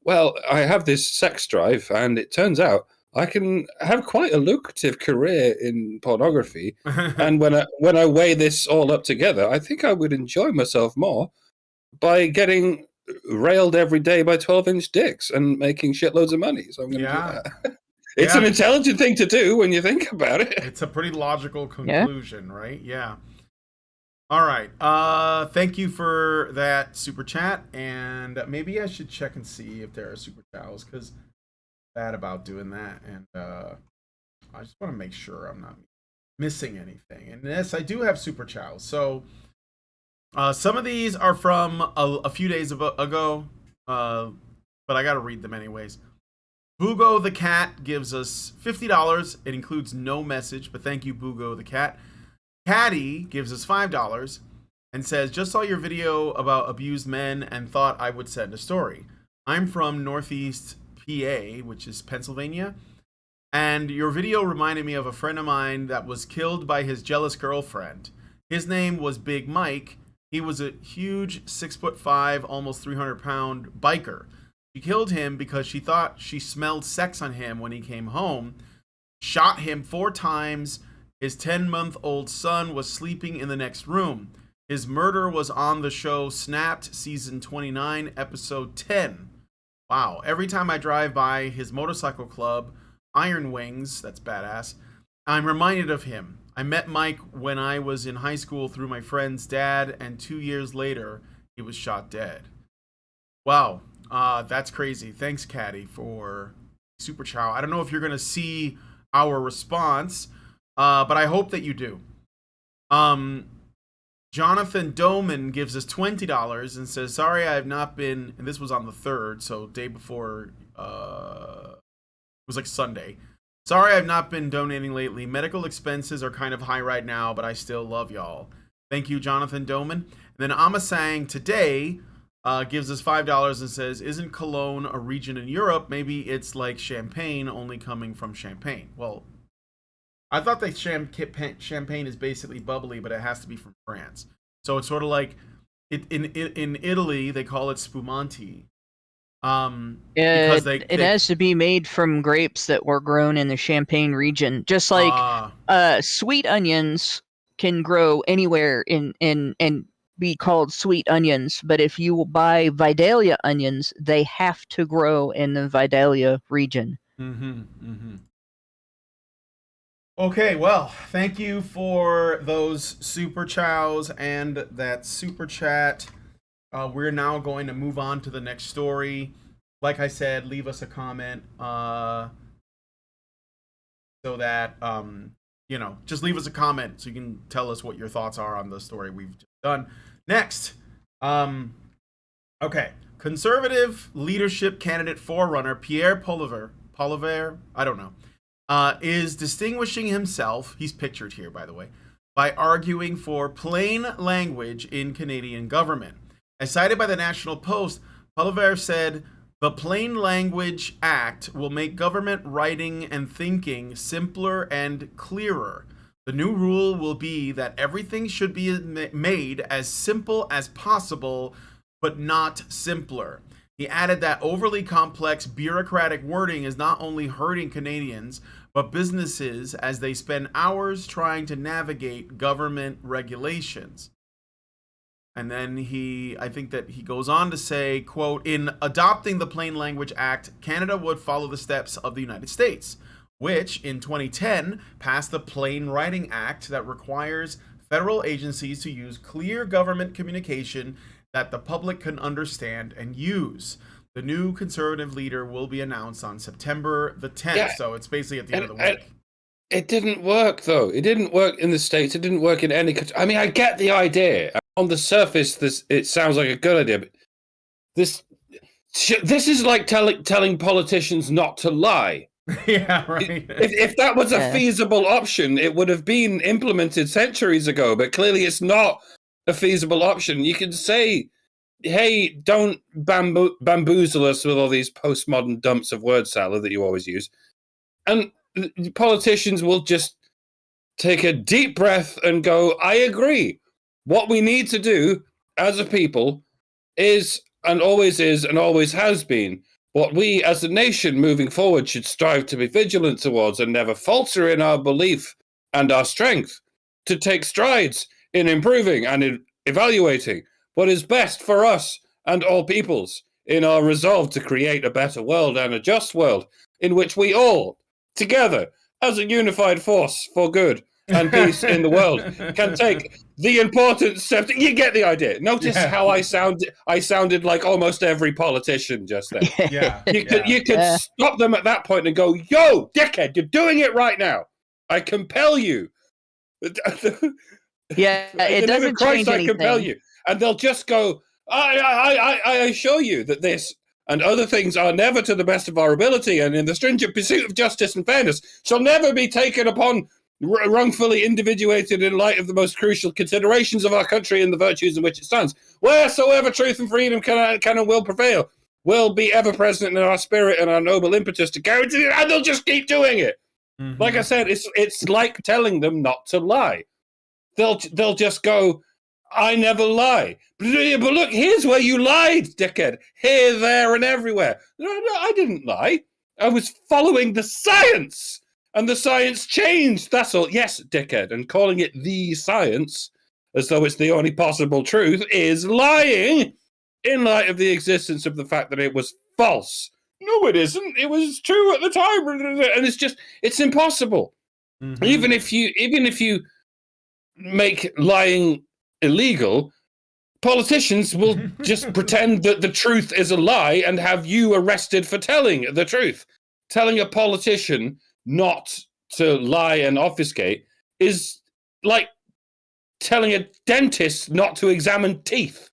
well, I have this sex drive, and it turns out I can have quite a lucrative career in pornography. And when I weigh this all up together, I think I would enjoy myself more by getting railed every day by 12-inch dicks and making shitloads of money. So I'm going to do that. It's an intelligent thing to do when you think about it. It's a pretty logical conclusion, right? Yeah. All right. Thank you for that super chat. And maybe I should check and see if there are super chats, because bad about doing that. And I just want to make sure I'm not missing anything. And yes, I do have super chats. So some of these are from a few days ago, but I got to read them anyways. Boogo the Cat gives us $50. It includes no message, but thank you, Boogo the Cat. Caddy gives us $5 and says, "Just saw your video about abused men and thought I would send a story. I'm from Northeast PA, which is Pennsylvania, and your video reminded me of a friend of mine that was killed by his jealous girlfriend. His name was Big Mike. He was a huge 6'5", almost 300-pound biker. She killed him because she thought she smelled sex on him when he came home, shot him 4 times. His 10-month-old son was sleeping in the next room. His murder was on the show Snapped, season 29, episode 10. Wow. Every time I drive by his motorcycle club, Iron Wings, that's badass, I'm reminded of him. I met Mike when I was in high school through my friend's dad, and 2 years later, he was shot dead." Wow. That's crazy. Thanks, Caddy, for super chow. I don't know if you're going to see our response, but I hope that you do. Jonathan Doman gives us $20 and says, "Sorry, I have not been," and this was on the 3rd, so day before, it was like Sunday. "Sorry, I've not been donating lately. Medical expenses are kind of high right now, but I still love y'all." Thank you, Jonathan Doman. And then Amasang today gives us $5 and says, "Isn't Cologne a region in Europe? Maybe it's like Champagne, only coming from Champagne." Well, I thought that champagne is basically bubbly, but it has to be from France. So it's sort of like in Italy they call it Spumante. Because it has to be made from grapes that were grown in the Champagne region. Just like sweet onions can grow anywhere and be called sweet onions, but if you buy Vidalia onions, they have to grow in the Vidalia region. Okay, well, thank you for those super chows and that super chat. We're now going to move on to the next story. Like I said, leave us a comment so that just leave us a comment so you can tell us what your thoughts are on the story we've just done. Next, okay, conservative leadership candidate forerunner Pierre Poilievre, I don't know, is distinguishing himself. He's pictured here, by the way, by arguing for plain language in Canadian government. As cited by the National Post, Poilievre said, "The Plain Language Act will make government writing and thinking simpler and clearer. The new rule will be that everything should be made as simple as possible, but not simpler." He added that overly complex bureaucratic wording is not only hurting Canadians, but businesses as they spend hours trying to navigate government regulations. And then I think that he goes on to say, quote, "In adopting the Plain Language Act, Canada would follow the steps of the United States, which in 2010 passed the Plain Writing Act that requires federal agencies to use clear government communication that the public can understand and use. The new Conservative leader will be announced on September the 10th." Yeah. So it's basically at the end of the week. It didn't work, though. It didn't work in the States. It didn't work in any country. I mean, I get the idea. On the surface, it sounds like a good idea, but this is like telling politicians not to lie. Yeah, right. If that was a feasible option, it would have been implemented centuries ago, but clearly it's not a feasible option. You can say, hey, don't bamboozle us with all these postmodern dumps of word salad that you always use. And politicians will just take a deep breath and go, I agree. What we need to do as a people is, and always has been, what we as a nation moving forward should strive to be vigilant towards and never falter in our belief and our strength, to take strides in improving and in evaluating what is best for us and all peoples in our resolve to create a better world and a just world in which we all, together, as a unified force for good and peace in the world, can take the important steps. You get the idea. Notice how I sounded like almost every politician just then. You could stop them at that point and go, yo, dickhead, you're doing it right now. I compel you. Yeah, it doesn't change anything. I compel you. And they'll just go, I assure you that this and other things are never to the best of our ability, and in the stringent pursuit of justice and fairness shall never be taken upon wrongfully individuated in light of the most crucial considerations of our country and the virtues in which it stands. Wheresoever truth and freedom can and will prevail, will be ever present in our spirit and our noble impetus to guarantee it, and they'll just keep doing it. Mm-hmm. Like I said, it's like telling them not to lie. They'll just go, I never lie. But look, here's where you lied, dickhead. Here, there, and everywhere. No, I didn't lie. I was following the science. And the science changed. That's all. Yes, dickhead. And calling it the science, as though it's the only possible truth, is lying in light of the existence of the fact that it was false. No, it isn't. It was true at the time. And it's impossible. Mm-hmm. Even if you make lying illegal, politicians will just pretend that the truth is a lie and have you arrested for telling the truth. Telling a politician not to lie and obfuscate is like telling a dentist not to examine teeth.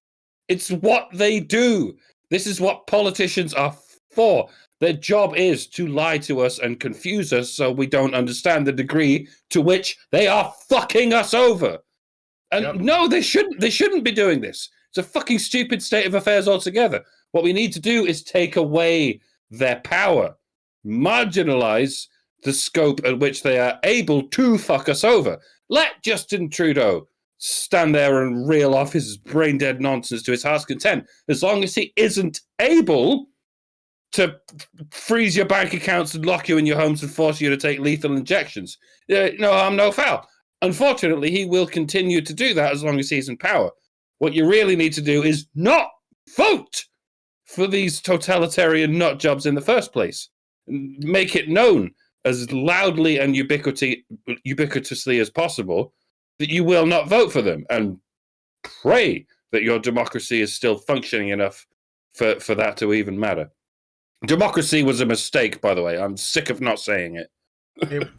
It's what they do. This is what politicians are for. Their job is to lie to us and confuse us so we don't understand the degree to which they are fucking us over. And no, they shouldn't be doing this. It's a fucking stupid state of affairs altogether. What we need to do is take away their power, marginalize the scope at which they are able to fuck us over. Let Justin Trudeau stand there and reel off his brain-dead nonsense to his heart's content, as long as he isn't able to freeze your bank accounts and lock you in your homes and force you to take lethal injections. No harm, no foul. Unfortunately, he will continue to do that as long as he's in power. What you really need to do is not vote for these totalitarian nut jobs in the first place. Make it known as loudly and ubiquitously as possible that you will not vote for them, and pray that your democracy is still functioning enough for that to even matter. Democracy was a mistake, by the way. I'm sick of not saying it.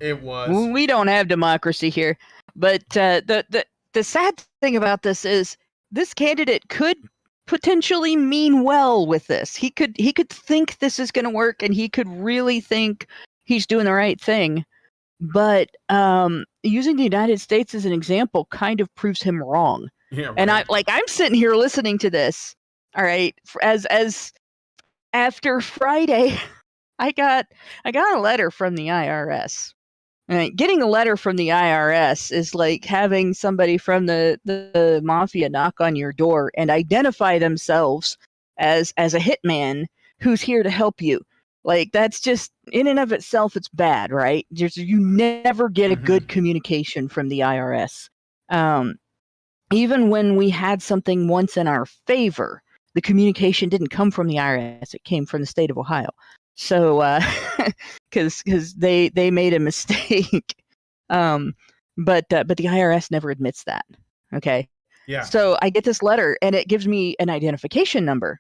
It was. We don't have democracy here, but the sad thing about this is this candidate could potentially mean well with this. He could think this is going to work, and he could really think he's doing the right thing. But using the United States as an example kind of proves him wrong. Yeah, right. And I'm sitting here listening to this. All right, as after Friday, I got a letter from the IRS. Right, getting a letter from the IRS is like having somebody from the mafia knock on your door and identify themselves as a hitman who's here to help you. Like, that's just, in and of itself, it's bad, right? You never get a good communication from the IRS. Even when we had something once in our favor, the communication didn't come from the IRS. It came from the state of Ohio. So, because they made a mistake. But the IRS never admits that. Okay. Yeah. So I get this letter, and it gives me an identification number.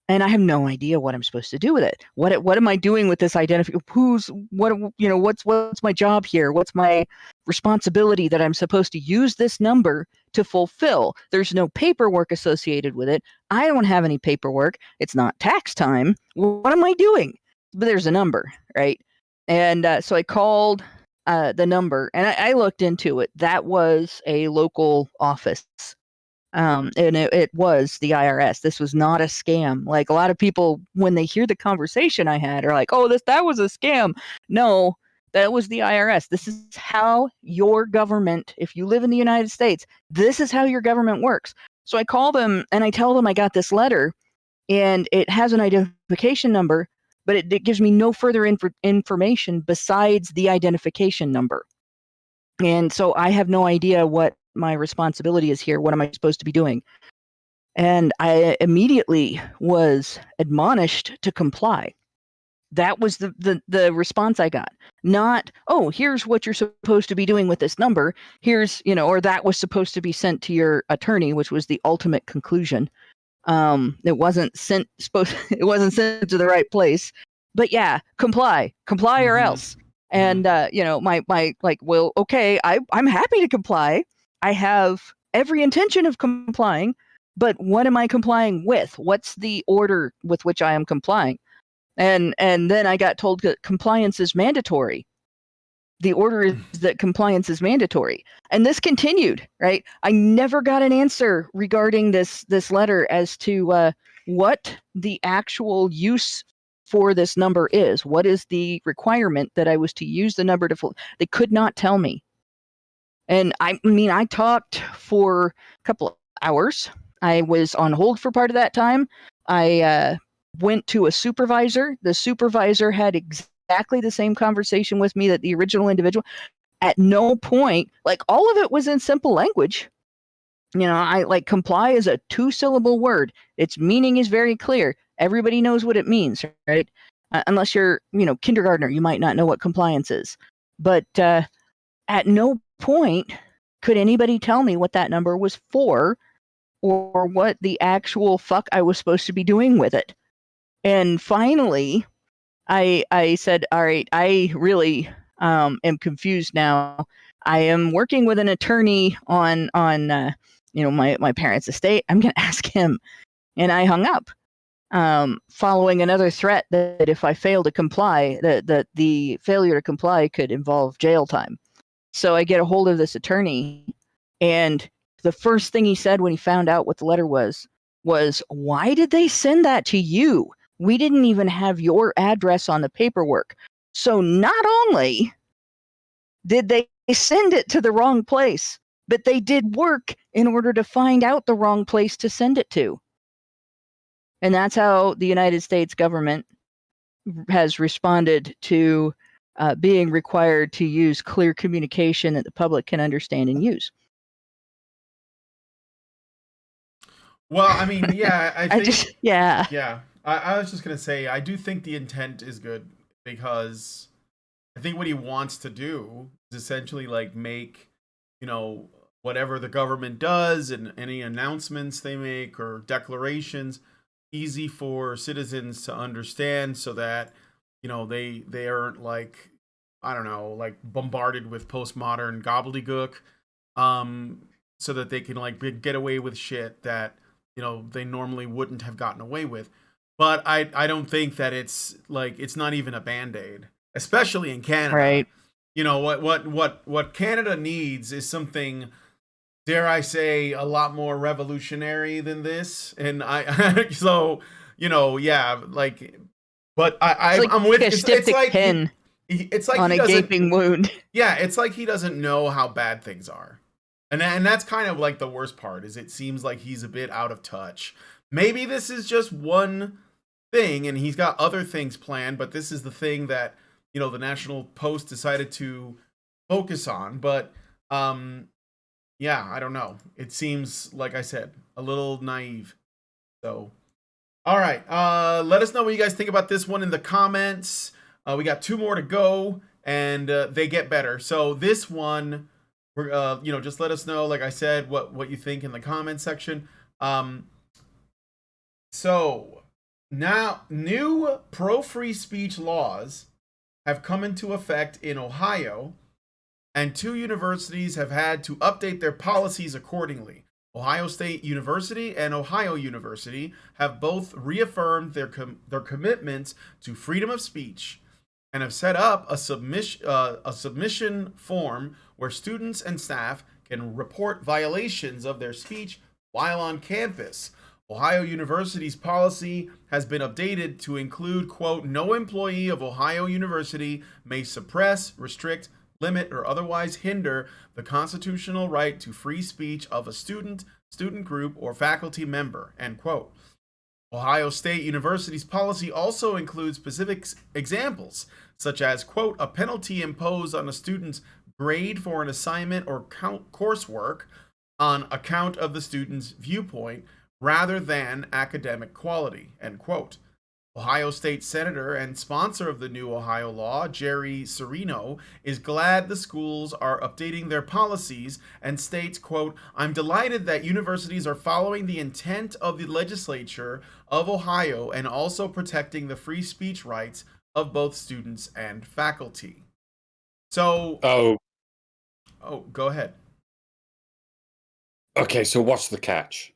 And I have no idea what I'm supposed to do with it. What am I doing with this identification? What's my job here? What's my responsibility that I'm supposed to use this number to fulfill? There's no paperwork associated with it. I don't have any paperwork. It's not tax time. What am I doing? But there's a number, right? And so I called the number, and I looked into it. That was a local office. And it was the IRS. This was not a scam. Like, a lot of people, when they hear the conversation I had, are like, "Oh, that was a scam." No, that was the IRS. This is how your government, if you live in the United States, this is how your government works. So I call them and I tell them I got this letter, and it has an identification number, but it gives me no further information besides the identification number. And so I have no idea what my responsibility is here. What am I supposed to be doing? And I immediately was admonished to comply. That was the response I got. Not, "Oh, here's what you're supposed to be doing with this number. Here's, or that was supposed to be sent to your attorney," which was the ultimate conclusion. It wasn't sent to the right place. But yeah, comply or else. And well, okay, I'm happy to comply. I have every intention of complying, but what am I complying with? What's the order with which I am complying? And then I got told that compliance is mandatory. The order is that compliance is mandatory. And this continued, right? I never got an answer regarding this letter as to what the actual use for this number is. What is the requirement that I was to use the number to they could not tell me. And I talked for a couple of hours. I was on hold for part of that time. I went to a supervisor. The supervisor had exactly the same conversation with me that the original individual. At no point, all of it was in simple language. Comply is a 2-syllable word. Its meaning is very clear. Everybody knows what it means, right? Unless you're, kindergartner, you might not know what compliance is. But at no point could anybody tell me what that number was for, or what the actual fuck I was supposed to be doing with it. And finally, I said, "All right, I really am confused now. I am working with an attorney on my parents' estate. I'm going to ask him." And I hung up, following another threat that if I fail to comply, that the failure to comply could involve jail time. So I get a hold of this attorney, and the first thing he said when he found out what the letter was, "Why did they send that to you? We didn't even have your address on the paperwork." So not only did they send it to the wrong place, but they did work in order to find out the wrong place to send it to. And that's how the United States government has responded to being required to use clear communication that the public can understand and use. Well, I mean, yeah, I think, yeah. I was just gonna say, I do think the intent is good, because I think what he wants to do is essentially like make, you know, whatever the government does and any announcements they make or declarations easy for citizens to understand so that, you know, they aren't like, I don't know, like bombarded with postmodern gobbledygook, so that they can like get away with shit that, you know, they normally wouldn't have gotten away with. But I don't think that it's like, it's not even a band-aid, especially in Canada. Right. You know, what Canada needs is something, dare I say, a lot more revolutionary than this. And I so, you know, yeah, like, but I'm with, it's like pin it's like on he a doesn't, gaping wound. yeah, it's like he doesn't know how bad things are. And that's kind of like the worst part, is it seems like he's a bit out of touch. Maybe this is just one thing and he's got other things planned, but this is the thing that, you know, the National Post decided to focus on. But yeah, I don't know. It seems, like I said, a little naive. So, all right. Let us know what you guys think about this one in the comments. We got 2 more to go, and they get better. So this one, we're you know, just let us know, like I said, what you think in the comment section. So now, new pro-free speech laws have come into effect in Ohio, and 2 universities have had to update their policies accordingly. Ohio State University and Ohio University have both reaffirmed their commitments to freedom of speech and have set up a submission form where students and staff can report violations of their speech while on campus. Ohio University's policy has been updated to include, quote, no employee of Ohio University may suppress, restrict, limit, or otherwise hinder the constitutional right to free speech of a student group, or faculty member, end quote. Ohio State University's policy also includes specific examples, such as, quote, a penalty imposed on a student's grade for an assignment or coursework on account of the student's viewpoint rather than academic quality, end quote. Ohio State Senator and sponsor of the new Ohio law, Jerry Serino, is glad the schools are updating their policies and states, quote, I'm delighted that universities are following the intent of the legislature of Ohio and also protecting the free speech rights of both students and faculty. So, go ahead. Okay, so what's the catch?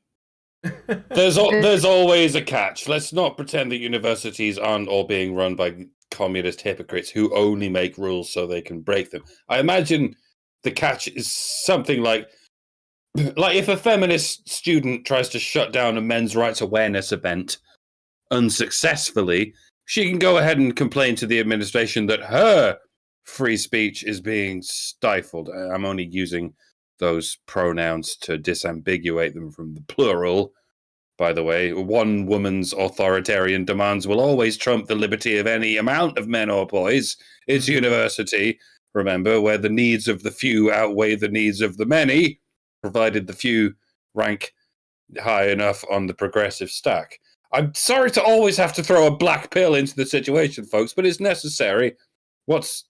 There's always a catch. Let's not pretend that universities aren't all being run by communist hypocrites who only make rules so they can break them. I imagine the catch is something like if a feminist student tries to shut down a men's rights awareness event unsuccessfully, she can go ahead and complain to the administration that her free speech is being stifled. I'm only using those pronouns to disambiguate them from the plural. By the way, one woman's authoritarian demands will always trump the liberty of any amount of men or boys. It's university, remember, where the needs of the few outweigh the needs of the many, provided the few rank high enough on the progressive stack. I'm sorry to always have to throw a black pill into the situation, folks, but it's necessary. What's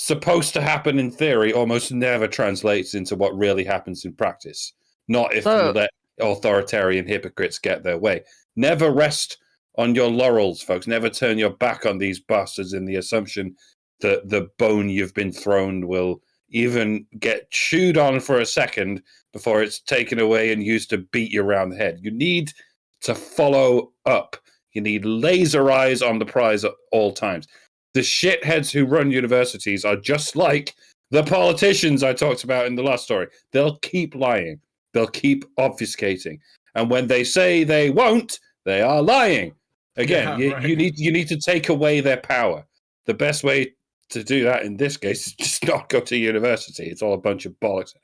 supposed to happen in theory almost never translates into what really happens in practice. Not if you let authoritarian hypocrites get their way. Never rest on your laurels, folks. Never turn your back on these bastards in the assumption that the bone you've been thrown will even get chewed on for a second before it's taken away and used to beat you around the head. You need to follow up. You need laser eyes on the prize at all times. The shitheads who run universities are just like the politicians I talked about in the last story. They'll keep lying. They'll keep obfuscating. And when they say they won't, they are lying. Again, you need to take away their power. The best way to do that in this case is just not go to university. It's all a bunch of bollocks.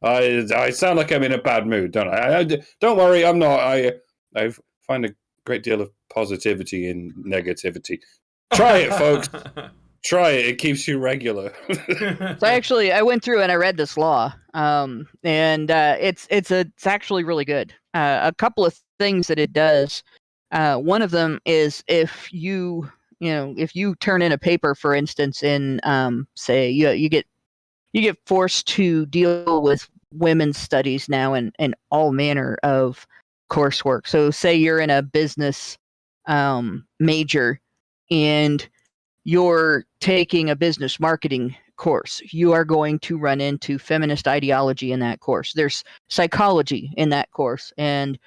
I sound like I'm in a bad mood, don't I? Don't worry, I'm not. I find a great deal of positivity in negativity. Try it, folks. Try it. It keeps you regular. So I went through and I read this law, and it's actually really good. A couple of things that it does. One of them is if you if you turn in a paper, for instance, in say you get forced to deal with women's studies now and all manner of coursework. So say you're in a business major and you're taking a business marketing course, you are going to run into feminist ideology in that course. There's psychology in that course, and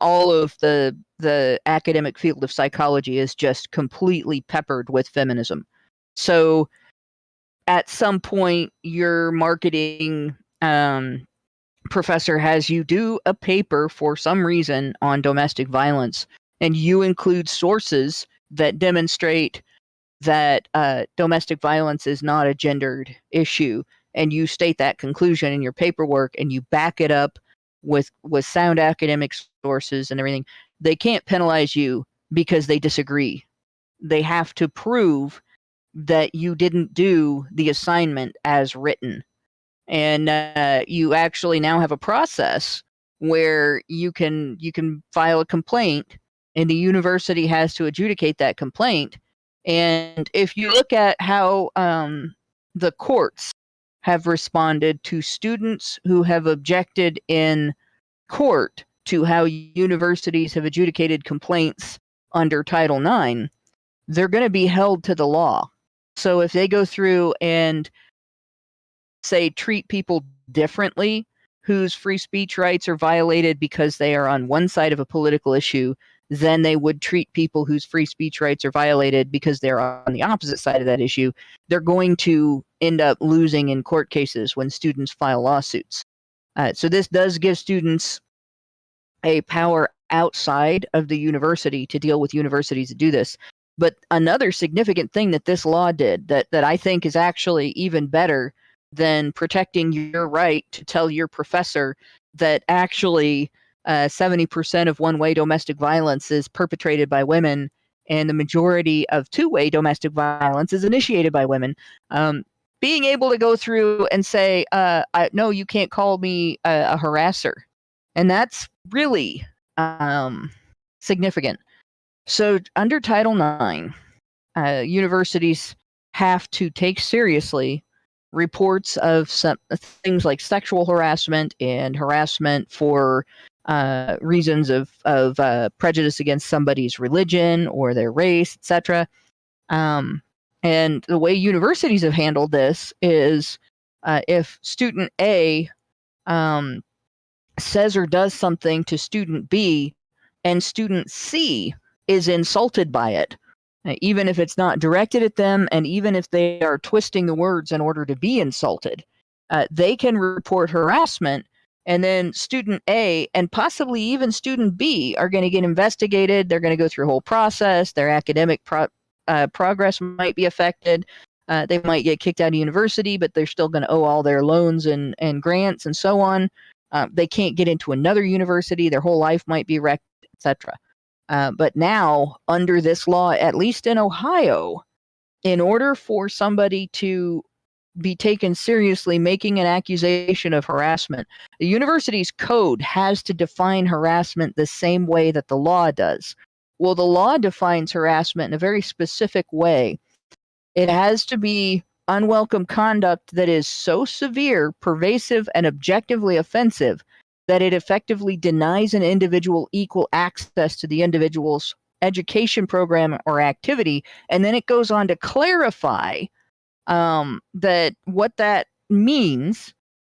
all of the academic field of psychology is just completely peppered with feminism. So at some point, your marketing professor has you do a paper for some reason on domestic violence, and you include sources that demonstrate that domestic violence is not a gendered issue, and you state that conclusion in your paperwork, and you back it up with sound academic sources and everything. They can't penalize you because they disagree. They have to prove that you didn't do the assignment as written. And you actually now have a process where you can file a complaint, and the university has to adjudicate that complaint. And if you look at how the courts have responded to students who have objected in court to how universities have adjudicated complaints under Title IX, they're going to be held to the law. So if they go through and say treat people differently whose free speech rights are violated because they are on one side of a political issue, then they would treat people whose free speech rights are violated because they're on the opposite side of that issue, they're going to end up losing in court cases when students file lawsuits. So this does give students a power outside of the university to deal with universities that do this. But another significant thing that this law did that I think is actually even better than protecting your right to tell your professor that actually 70% of one-way domestic violence is perpetrated by women, and the majority of two-way domestic violence is initiated by women. Being able to go through and say, no, you can't call me a harasser. And that's really significant. So under Title IX, universities have to take seriously reports of some things like sexual harassment and harassment for reasons of prejudice against somebody's religion or their race, etc. And the way universities have handled this is if student A says or does something to student B and student C is insulted by it, even if it's not directed at them, and even if they are twisting the words in order to be insulted, they can report harassment, and then student A and possibly even student B are going to get investigated. They're going to go through a whole process. Their academic progress might be affected. They might get kicked out of university, but they're still going to owe all their loans and grants and so on. They can't get into another university. Their whole life might be wrecked, etc. But now, under this law, at least in Ohio, in order for somebody to be taken seriously making an accusation of harassment, the university's code has to define harassment the same way that the law does. Well, the law defines harassment in a very specific way. It has to be unwelcome conduct that is so severe, pervasive, and objectively offensive that it effectively denies an individual equal access to the individual's education program or activity. And then it goes on to clarify that what that means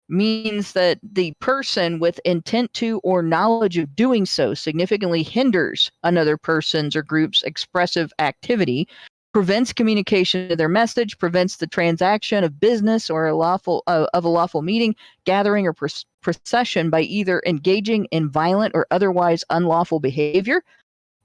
that the person with intent to or knowledge of doing so significantly hinders another person's or group's expressive activity, prevents communication of their message, prevents the transaction of business or a lawful meeting, gathering, or procession by either engaging in violent or otherwise unlawful behavior,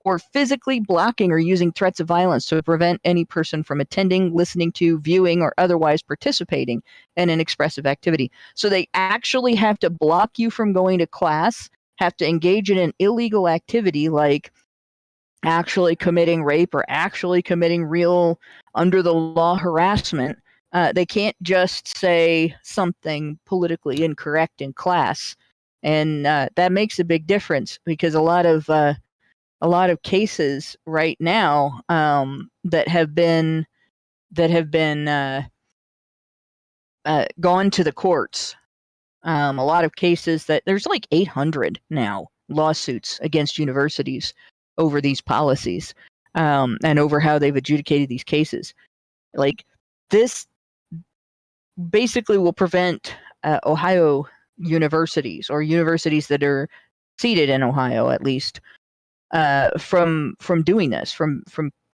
or physically blocking or using threats of violence to prevent any person from attending, listening to, viewing, or otherwise participating in an expressive activity. So they actually have to block you from going to class, have to engage in an illegal activity like actually committing rape or actually committing real under the law harassment. They can't just say something politically incorrect in class. And that makes a big difference, because a lot of a lot of cases right now that have been gone to the courts. A lot of cases that there's like 800 now lawsuits against universities over these policies and over how they've adjudicated these cases. Like this basically will prevent Ohio universities or universities that are seated in Ohio, at least, from doing this, from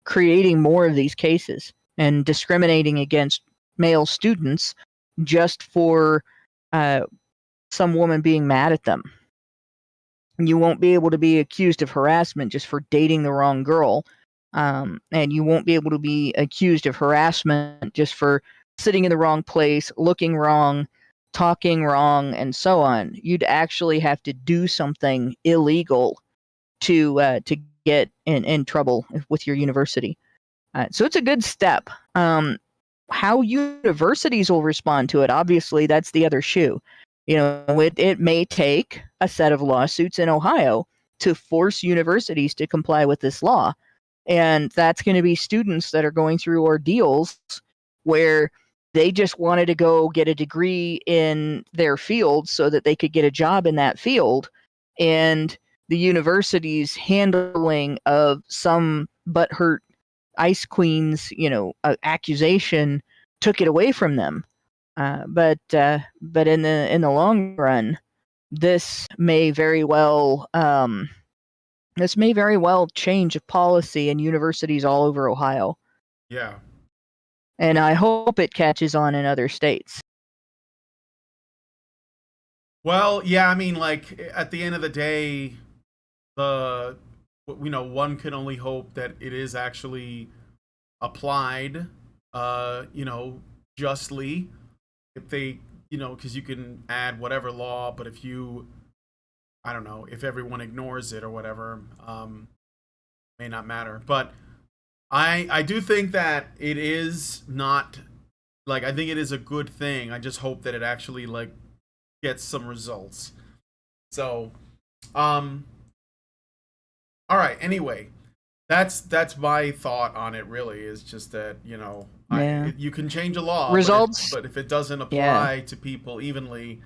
creating more of these cases and discriminating against male students just for some woman being mad at them. You won't be able to be accused of harassment just for dating the wrong girl. And you won't be able to be accused of harassment just for sitting in the wrong place, looking wrong, talking wrong, and so on. You'd actually have to do something illegal to get in trouble with your university. So it's a good step. How universities will respond to it, obviously, that's the other shoe. It may take a set of lawsuits in Ohio to force universities to comply with this law. And that's going to be students that are going through ordeals where they just wanted to go get a degree in their field so that they could get a job in that field. And the university's handling of some butthurt Ice Queen's, accusation took it away from them. But in the long run, this may very well change a policy in universities all over Ohio. Yeah. And I hope it catches on in other states. Well, yeah, I mean, like, at the end of the day, one can only hope that it is actually applied, justly. If they, because you can add whatever law, but if I don't know, if everyone ignores it or whatever, may not matter. But I do think that it is not, like, I think it is a good thing. I just hope that it actually, like, gets some results. So, all right. Anyway, that's my thought on it. Really, is just that you can change a law, results, but if it doesn't apply to people evenly,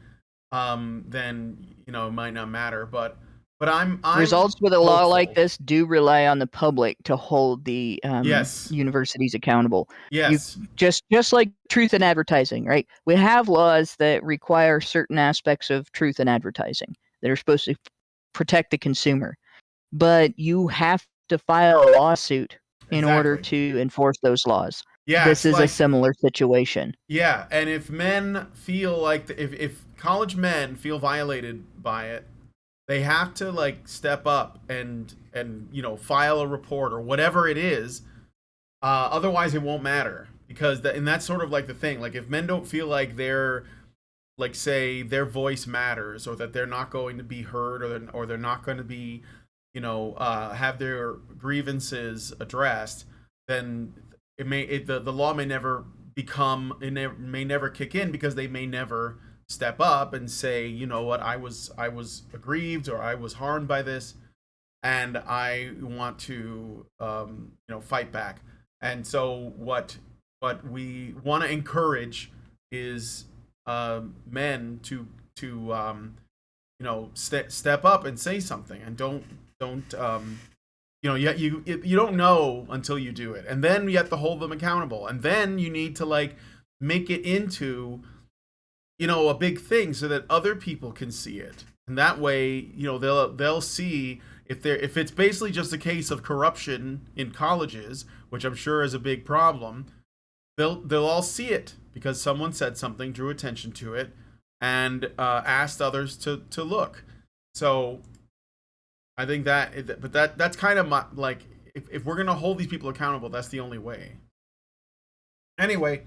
then it might not matter. But I'm results with a hopeful. law like this do rely on the public to hold the universities accountable. Yes. Just like truth in advertising, right? We have laws that require certain aspects of truth in advertising that are supposed to protect the consumer, but you have to file a lawsuit in order to enforce those laws. Yeah, this is a similar situation. Yeah, and if men feel like if college men feel violated by it, they have to, like, step up and file a report or whatever it is. Otherwise, it won't matter, because and that's sort of like the thing. Like, if men don't feel like they're, like, say, their voice matters, or that they're not going to be heard, or they're not going to be, have their grievances addressed, then the law may never may never kick in, because they may never step up and say, you know what, I was aggrieved, or I was harmed by this, and I want to fight back. And so what we want to encourage is men to step up and say something, and don't you don't know until you do it, and then you have to hold them accountable, and then you need to, like, make it into a big thing so that other people can see it, and that way they'll see if it's basically just a case of corruption in colleges, which I'm sure is a big problem. They'll all see it because someone said something, drew attention to it, and asked others to look. So I think that's kind of my, like, if we're gonna hold these people accountable, that's the only way. Anyway,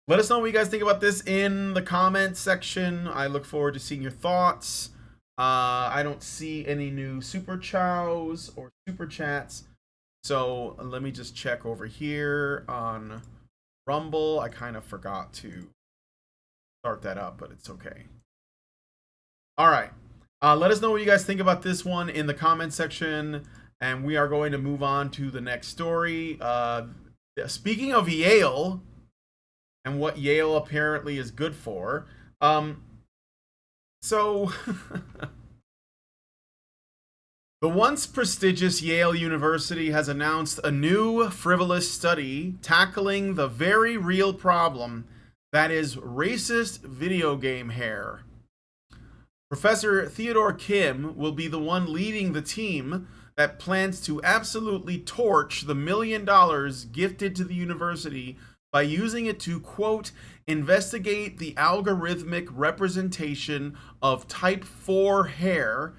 let us know what you guys think about this in the comments section. I look forward to seeing your thoughts. I don't see any new super chows or super chats, so let me just check over here on Rumble. I kind of forgot to start that up, but it's okay. All right. Let us know what you guys think about this one in the comment section. And we are going to move on to the next story. Speaking of Yale and what Yale apparently is good for, so the once prestigious Yale University has announced a new frivolous study tackling the very real problem that is racist video game hair. Professor Theodore Kim will be the one leading the team that plans to absolutely torch the $1 million gifted to the university by using it to, quote, investigate the algorithmic representation of type 4 hair.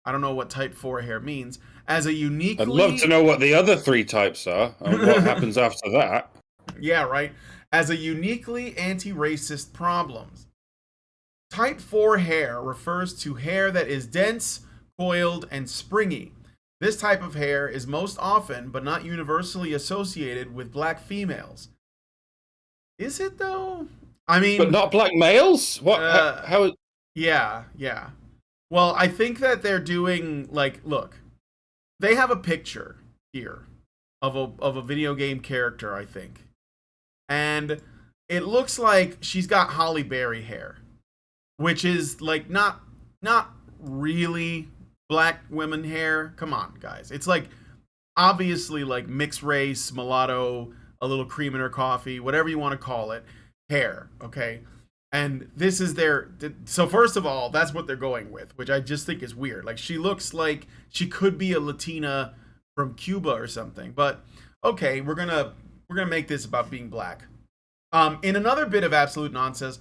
I don't know what type 4 hair means. As a uniquely... I'd love to know what the other 3 types are and what happens after that. Yeah, right. As a uniquely anti-racist problem. Type 4 hair refers to hair that is dense, coiled, and springy. This type of hair is most often, but not universally, associated with black females. Is it though? I mean, but not black males? What? How? Yeah. Well, I think that they're doing like, look, they have a picture here of a video game character, I think, and it looks like she's got Halle Berry hair, which is like not really black women hair. Come on, guys. It's like obviously like mixed race, mulatto, a little cream in her coffee, whatever you want to call it, hair, okay? And this is their... So first of all, that's what they're going with, which I just think is weird. Like, she looks like she could be a Latina from Cuba or something. But okay, we're gonna make this about being black. In another bit of absolute nonsense,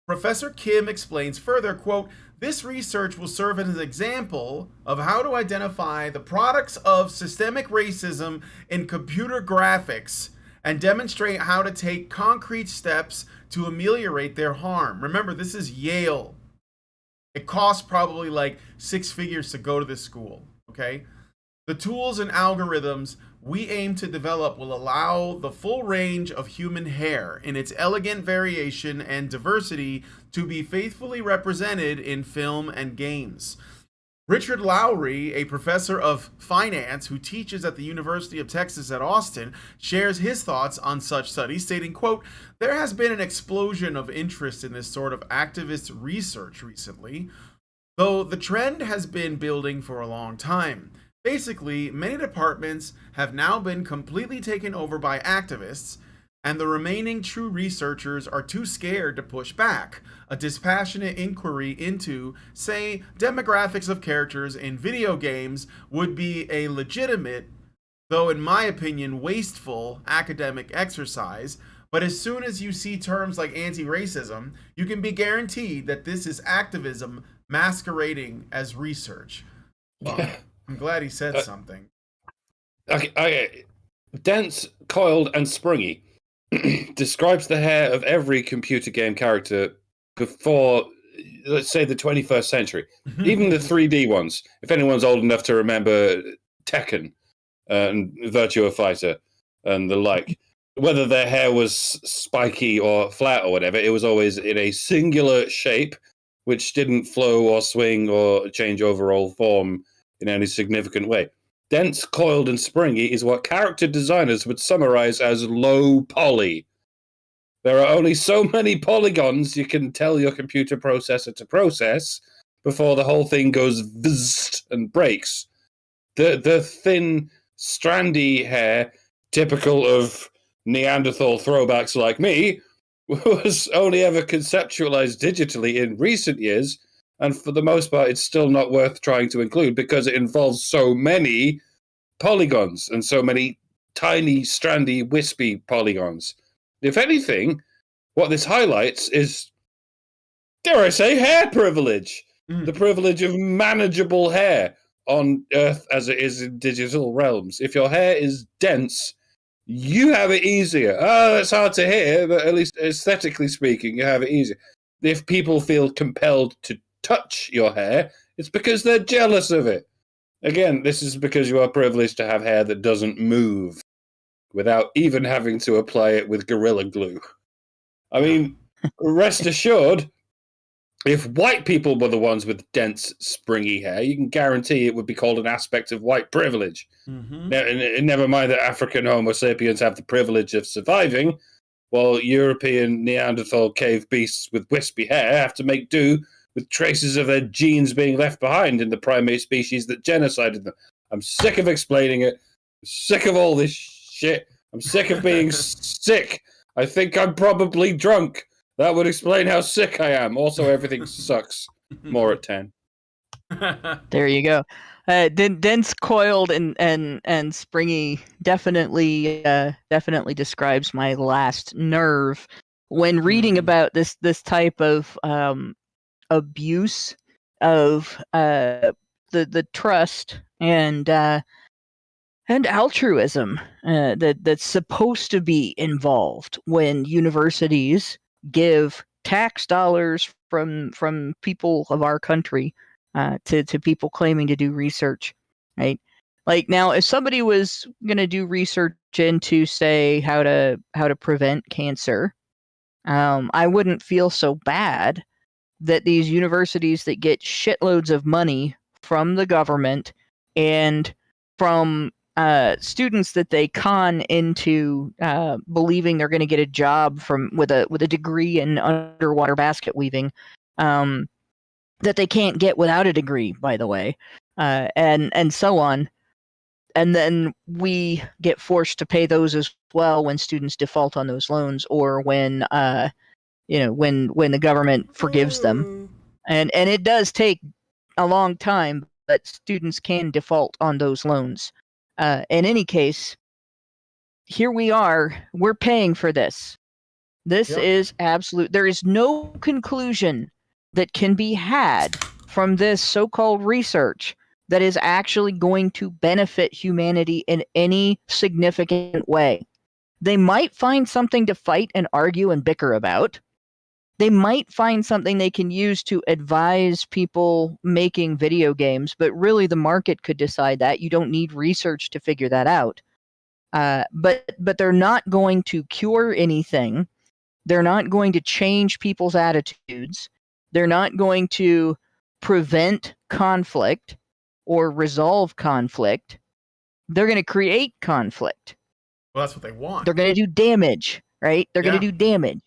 Professor Kim explains further, quote, this research will serve as an example of how to identify the products of systemic racism in computer graphics and demonstrate how to take concrete steps to ameliorate their harm. Remember, this is Yale. It costs probably like 6 figures to go to this school, okay? The tools and algorithms we aim to develop will allow the full range of human hair in its elegant variation and diversity to be faithfully represented in film and games. Richard Lowry, a professor of finance who teaches at the University of Texas at Austin, shares his thoughts on such studies, stating, quote, there has been an explosion of interest in this sort of activist research recently, though the trend has been building for a long time. Basically, many departments have now been completely taken over by activists, and the remaining true researchers are too scared to push back. A dispassionate inquiry into, say, demographics of characters in video games would be a legitimate, though in my opinion wasteful, academic exercise. But as soon as you see terms like anti-racism, you can be guaranteed that this is activism masquerading as research. I'm glad he said something. Okay. Dense, coiled, and springy describes the hair of every computer game character before, let's say, the 21st century. Even the 3D ones. If anyone's old enough to remember Tekken and Virtua Fighter and the like, whether their hair was spiky or flat or whatever, it was always in a singular shape, which didn't flow or swing or change overall form in any significant way. Dense, coiled, and springy is what character designers would summarize as low poly. There are only so many polygons you can tell your computer processor to process before the whole thing goes vzzt and breaks. The thin, strandy hair, typical of Neanderthal throwbacks like me, was only ever conceptualized digitally in recent years, and for the most part, it's still not worth trying to include because it involves so many polygons and so many tiny, strandy, wispy polygons. If anything, what this highlights is, dare I say, hair privilege. The privilege of manageable hair on Earth as it is in digital realms. If your hair is dense, you have it easier. Oh, that's hard to hear, but at least aesthetically speaking, you have it easier. If people feel compelled to touch your hair, it's because they're jealous of it. Again, this is because you are privileged to have hair that doesn't move without even having to apply it with Gorilla Glue. I mean, rest assured, If white people were the ones with dense, springy hair, you can guarantee it would be called an aspect of white privilege. Mm-hmm. Now, and never mind that African Homo sapiens have the privilege of surviving, while European Neanderthal cave beasts with wispy hair have to make do with traces of their genes being left behind in the primate species that genocided them. I'm sick of explaining it. I'm sick of all this shit. I'm sick of being sick. I think I'm probably drunk. That would explain how sick I am. Also, everything sucks. More at 10. There you go. Dense, coiled, and springy definitely describes my last nerve when reading about this type of abuse of the trust and altruism that's supposed to be involved when universities give tax dollars from people of our country to people claiming to do research, right? Like now, if somebody was going to do research into, say, how to prevent cancer, I wouldn't feel so bad that these universities that get shitloads of money from the government and from students that they con into believing they're going to get a job with a degree in underwater basket weaving, that they can't get without a degree, by the way, and so on. And then we get forced to pay those as well when students default on those loans, or when when the government forgives them. And it does take a long time, but students can default on those loans. In any case, here we are. We're paying for this. This is absolute. There is no conclusion that can be had from this so-called research that is actually going to benefit humanity in any significant way. They might find something to fight and argue and bicker about. They might find something they can use to advise people making video games, but really the market could decide that. You don't need research to figure that out. But they're not going to cure anything. They're not going to change people's attitudes. They're not going to prevent conflict or resolve conflict. They're going to create conflict. Well, that's what they want. They're going to do damage, right? They're going to do damage.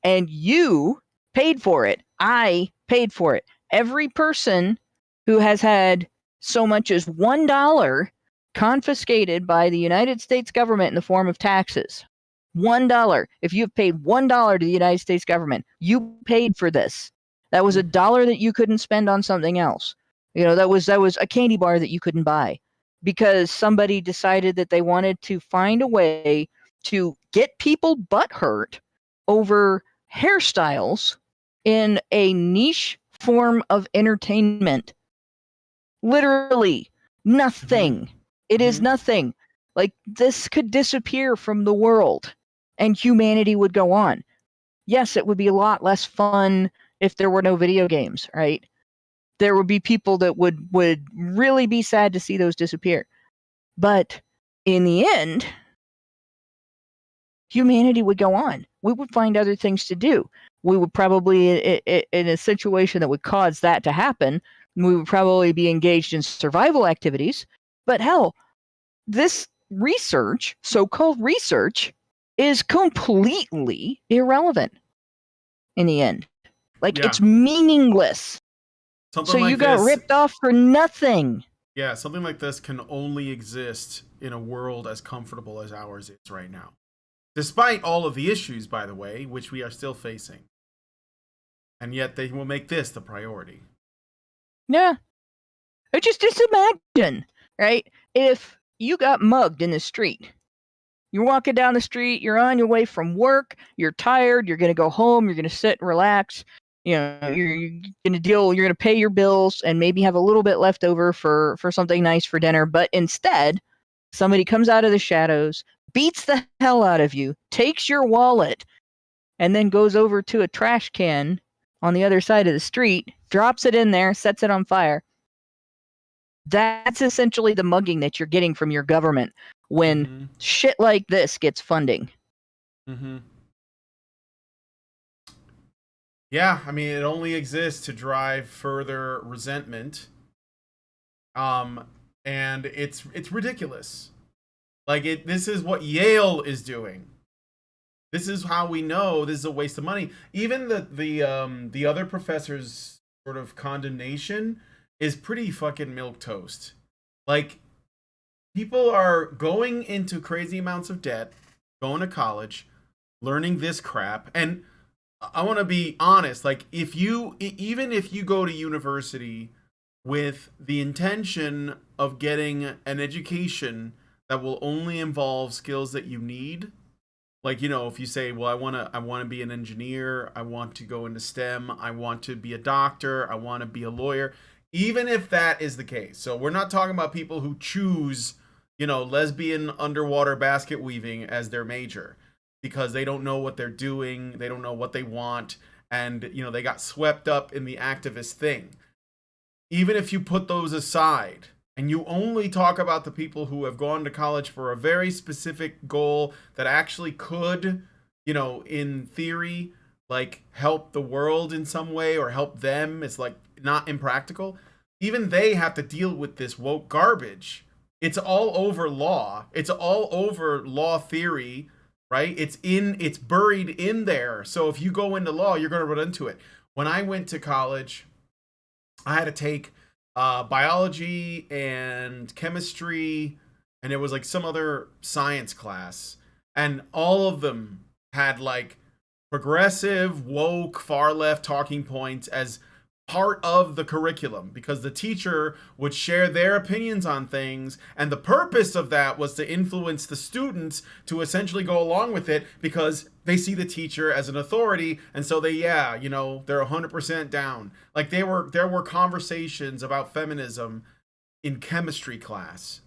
And you paid for it. I paid for it. Every person who has had so much as $1 confiscated by the United States government in the form of taxes. $1. If you've paid $1 to the United States government, you paid for this. That was $1 that you couldn't spend on something else. That was a candy bar that you couldn't buy because somebody decided that they wanted to find a way to get people butthurt over hairstyles in a niche form of entertainment. Literally nothing. It is nothing. Like, this could disappear from the world and humanity would go on. Yes, it would be a lot less fun if there were no video games, right? There would be people that would really be sad to see those disappear. But in the end, humanity would go on. We would find other things to do. We would probably, in a situation that would cause that to happen, we would probably be engaged in survival activities. But hell, this research, so-called research, is completely irrelevant in the end. Like, it's meaningless. So you got ripped off for nothing. Yeah, something like this can only exist in a world as comfortable as ours is right now. Despite all of the issues, by the way, which we are still facing. And yet they will make this the priority. Yeah. Just imagine, right? If you got mugged in the street. You're walking down the street, you're on your way from work, you're tired, you're going to go home, you're going to sit and relax. You're going to pay your bills and maybe have a little bit left over for something nice for dinner. But instead, somebody comes out of the shadows, beats the hell out of you, takes your wallet, and then goes over to a trash can on the other side of the street, drops it in there, sets it on fire. That's essentially the mugging that you're getting from your government when shit like this gets funding. Yeah, I mean, it only exists to drive further resentment. Um, and it's ridiculous. Like this is what Yale is doing. This is how we know this is a waste of money. Even the other professor's sort of condemnation is pretty fucking milk toast. Like people are going into crazy amounts of debt, going to college, learning this crap, and I want to be honest. Like if you even if you go to university with the intention of getting an education that will only involve skills that you need, like if you say, well, I want to be an engineer, I want to go into STEM, I want to be a doctor, I want to be a lawyer, even if that is the case. So we're not talking about people who choose lesbian underwater basket weaving as their major because they don't know what they're doing, they don't know what they want, and they got swept up in the activist thing. Even if you put those aside and you only talk about the people who have gone to college for a very specific goal that actually could, in theory, like help the world in some way or help them, it's like not impractical. Even they have to deal with this woke garbage. It's all over law. It's all over law theory, right? It's buried in there. So if you go into law, you're going to run into it. When I went to college, I had to take biology and chemistry, and it was like some other science class, and all of them had like progressive, woke, far left talking points as part of the curriculum because the teacher would share their opinions on things, and the purpose of that was to influence the students to essentially go along with it because they see the teacher as an authority, and so they're 100% down. Like there were conversations about feminism in chemistry class,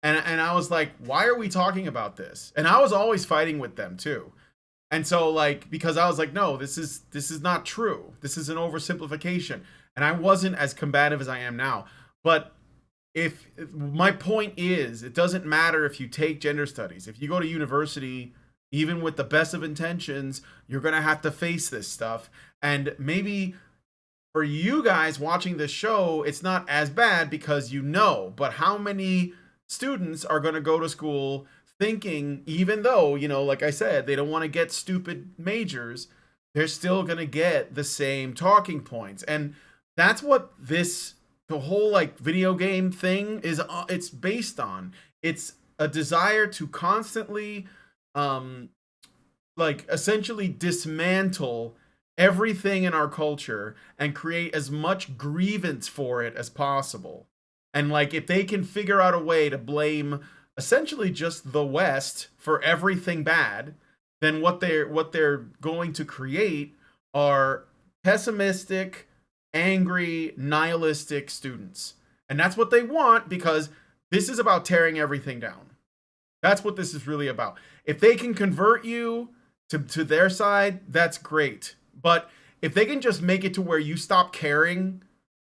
and I was like, why are we talking about this? And I was always fighting with them too. And so because I was like, no, this is not true. This is an oversimplification. And I wasn't as combative as I am now. But if my point is, it doesn't matter if you take gender studies. If you go to university, even with the best of intentions, you're going to have to face this stuff. And maybe for you guys watching this show, it's not as bad because but how many students are going to go to school thinking, even though, like I said, they don't want to get stupid majors, they're still going to get the same talking points. And that's what the whole video game thing is. It's based on. It's a desire to constantly, essentially dismantle everything in our culture and create as much grievance for it as possible. And if they can figure out a way to blame essentially just the West for everything bad, then what they're going to create are pessimistic, angry, nihilistic students. And that's what they want because this is about tearing everything down. That's what this is really about. If they can convert you to their side, that's great. But if they can just make it to where you stop caring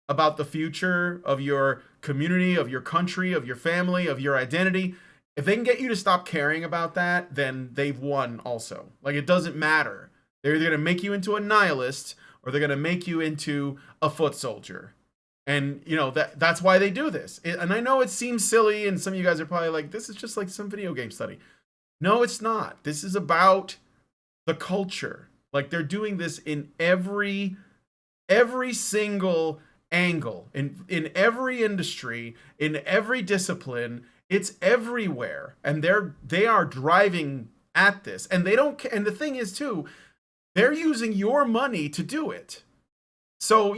about the future of your community, of your country, of your family, of your identity, if they can get you to stop caring about that, then they've won also. It doesn't matter. They're either going to make you into a nihilist or they're going to make you into a foot soldier. And, that's why they do this. And I know it seems silly, and some of you guys are probably like, this is just like some video game study. No, it's not. This is about the culture. They're doing this in every single angle, in every industry, in every discipline. It's everywhere, and they are driving at this, and they don't. And the thing is too, they're using your money to do it. So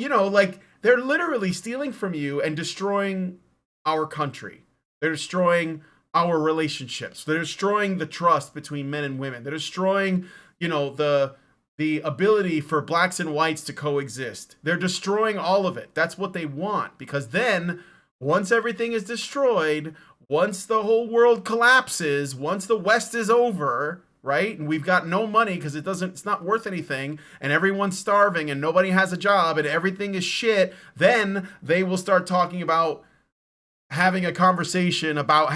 they're literally stealing from you and destroying our country. They're destroying our relationships. They're destroying the trust between men and women. They're destroying the ability for blacks and whites to coexist. They're destroying all of it. That's what they want, because then once everything is destroyed, once the whole world collapses, once the West is over, right? And we've got no money because it's not worth anything, and everyone's starving and nobody has a job and everything is shit, then they will start talking about having a conversation about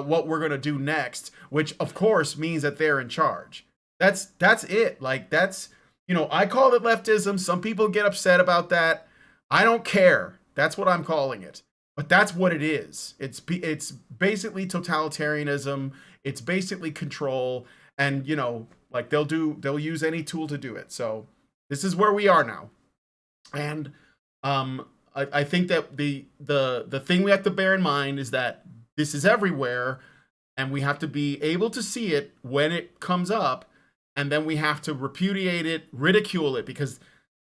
what we're going to do next, which of course means that they're in charge. That's it. I call it leftism. Some people get upset about that. I don't care. That's what I'm calling it. But that's what it is. It's basically totalitarianism. It's basically control, and like they'll use any tool to do it. So this is where we are now, and I think that the thing we have to bear in mind is that this is everywhere, and we have to be able to see it when it comes up, and then we have to repudiate it, ridicule it, because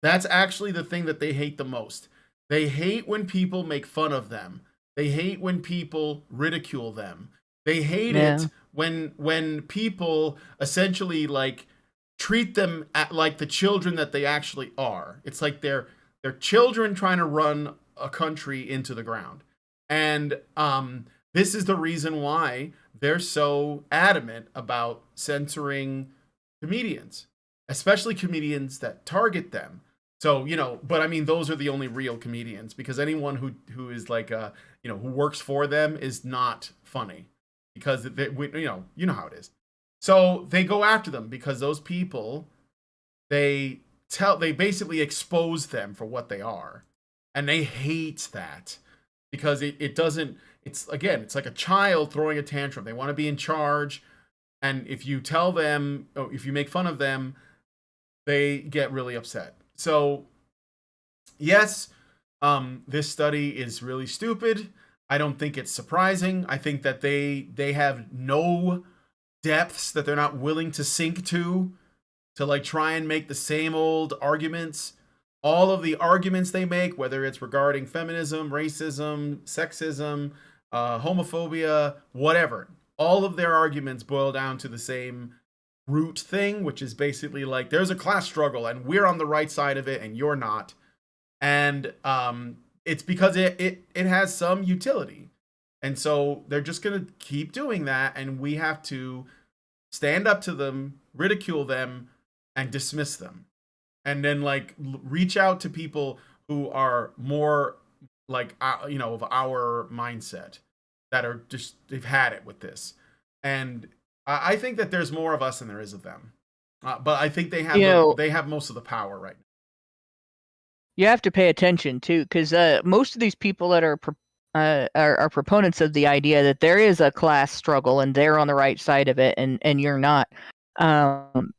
that's actually the thing that they hate the most. They hate when people make fun of them. They hate when people ridicule them. They hate it when people essentially like treat them like the children that they actually are. It's like they're children trying to run a country into the ground. And this is the reason why they're so adamant about censoring comedians, especially comedians that target them. So, but I mean, those are the only real comedians, because anyone who is like, who works for them is not funny, because you know how it is. So they go after them because those people, they basically expose them for what they are. And they hate that because it's like a child throwing a tantrum. They want to be in charge. And if you tell them, or if you make fun of them, they get really upset. So, yes, this study is really stupid. I don't think it's surprising. I think that they have no depths that they're not willing to sink to like try and make the same old arguments. All of the arguments they make, whether it's regarding feminism, racism, sexism, homophobia, whatever, all of their arguments boil down to the same root thing, which is basically like there's a class struggle and we're on the right side of it and you're not. And it's because it has some utility. And so they're just going to keep doing that, and we have to stand up to them, ridicule them, and dismiss them. And then like reach out to people who are more like of our mindset, that are just, they've had it with this. And I think that there's more of us than there is of them. But I think they have they have most of the power right now. You have to pay attention too, because most of these people that are proponents of the idea that there is a class struggle and they're on the right side of it and you're not.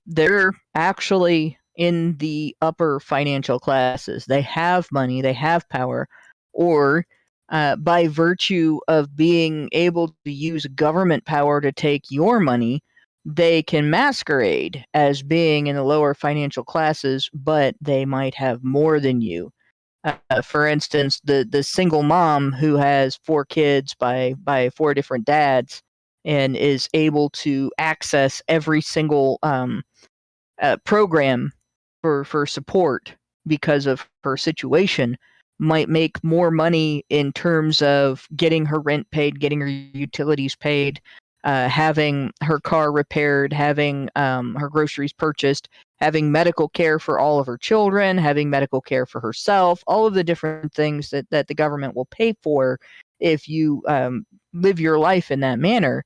They're actually in the upper financial classes. They have money, they have power, or by virtue of being able to use government power to take your money, they can masquerade as being in the lower financial classes, but they might have more than you. For instance, the single mom who has 4 kids by 4 different dads and is able to access every single program for support because of her situation, might make more money in terms of getting her rent paid, getting her utilities paid, having her car repaired, having her groceries purchased, having medical care for all of her children, having medical care for herself, all of the different things that the government will pay for if you live your life in that manner.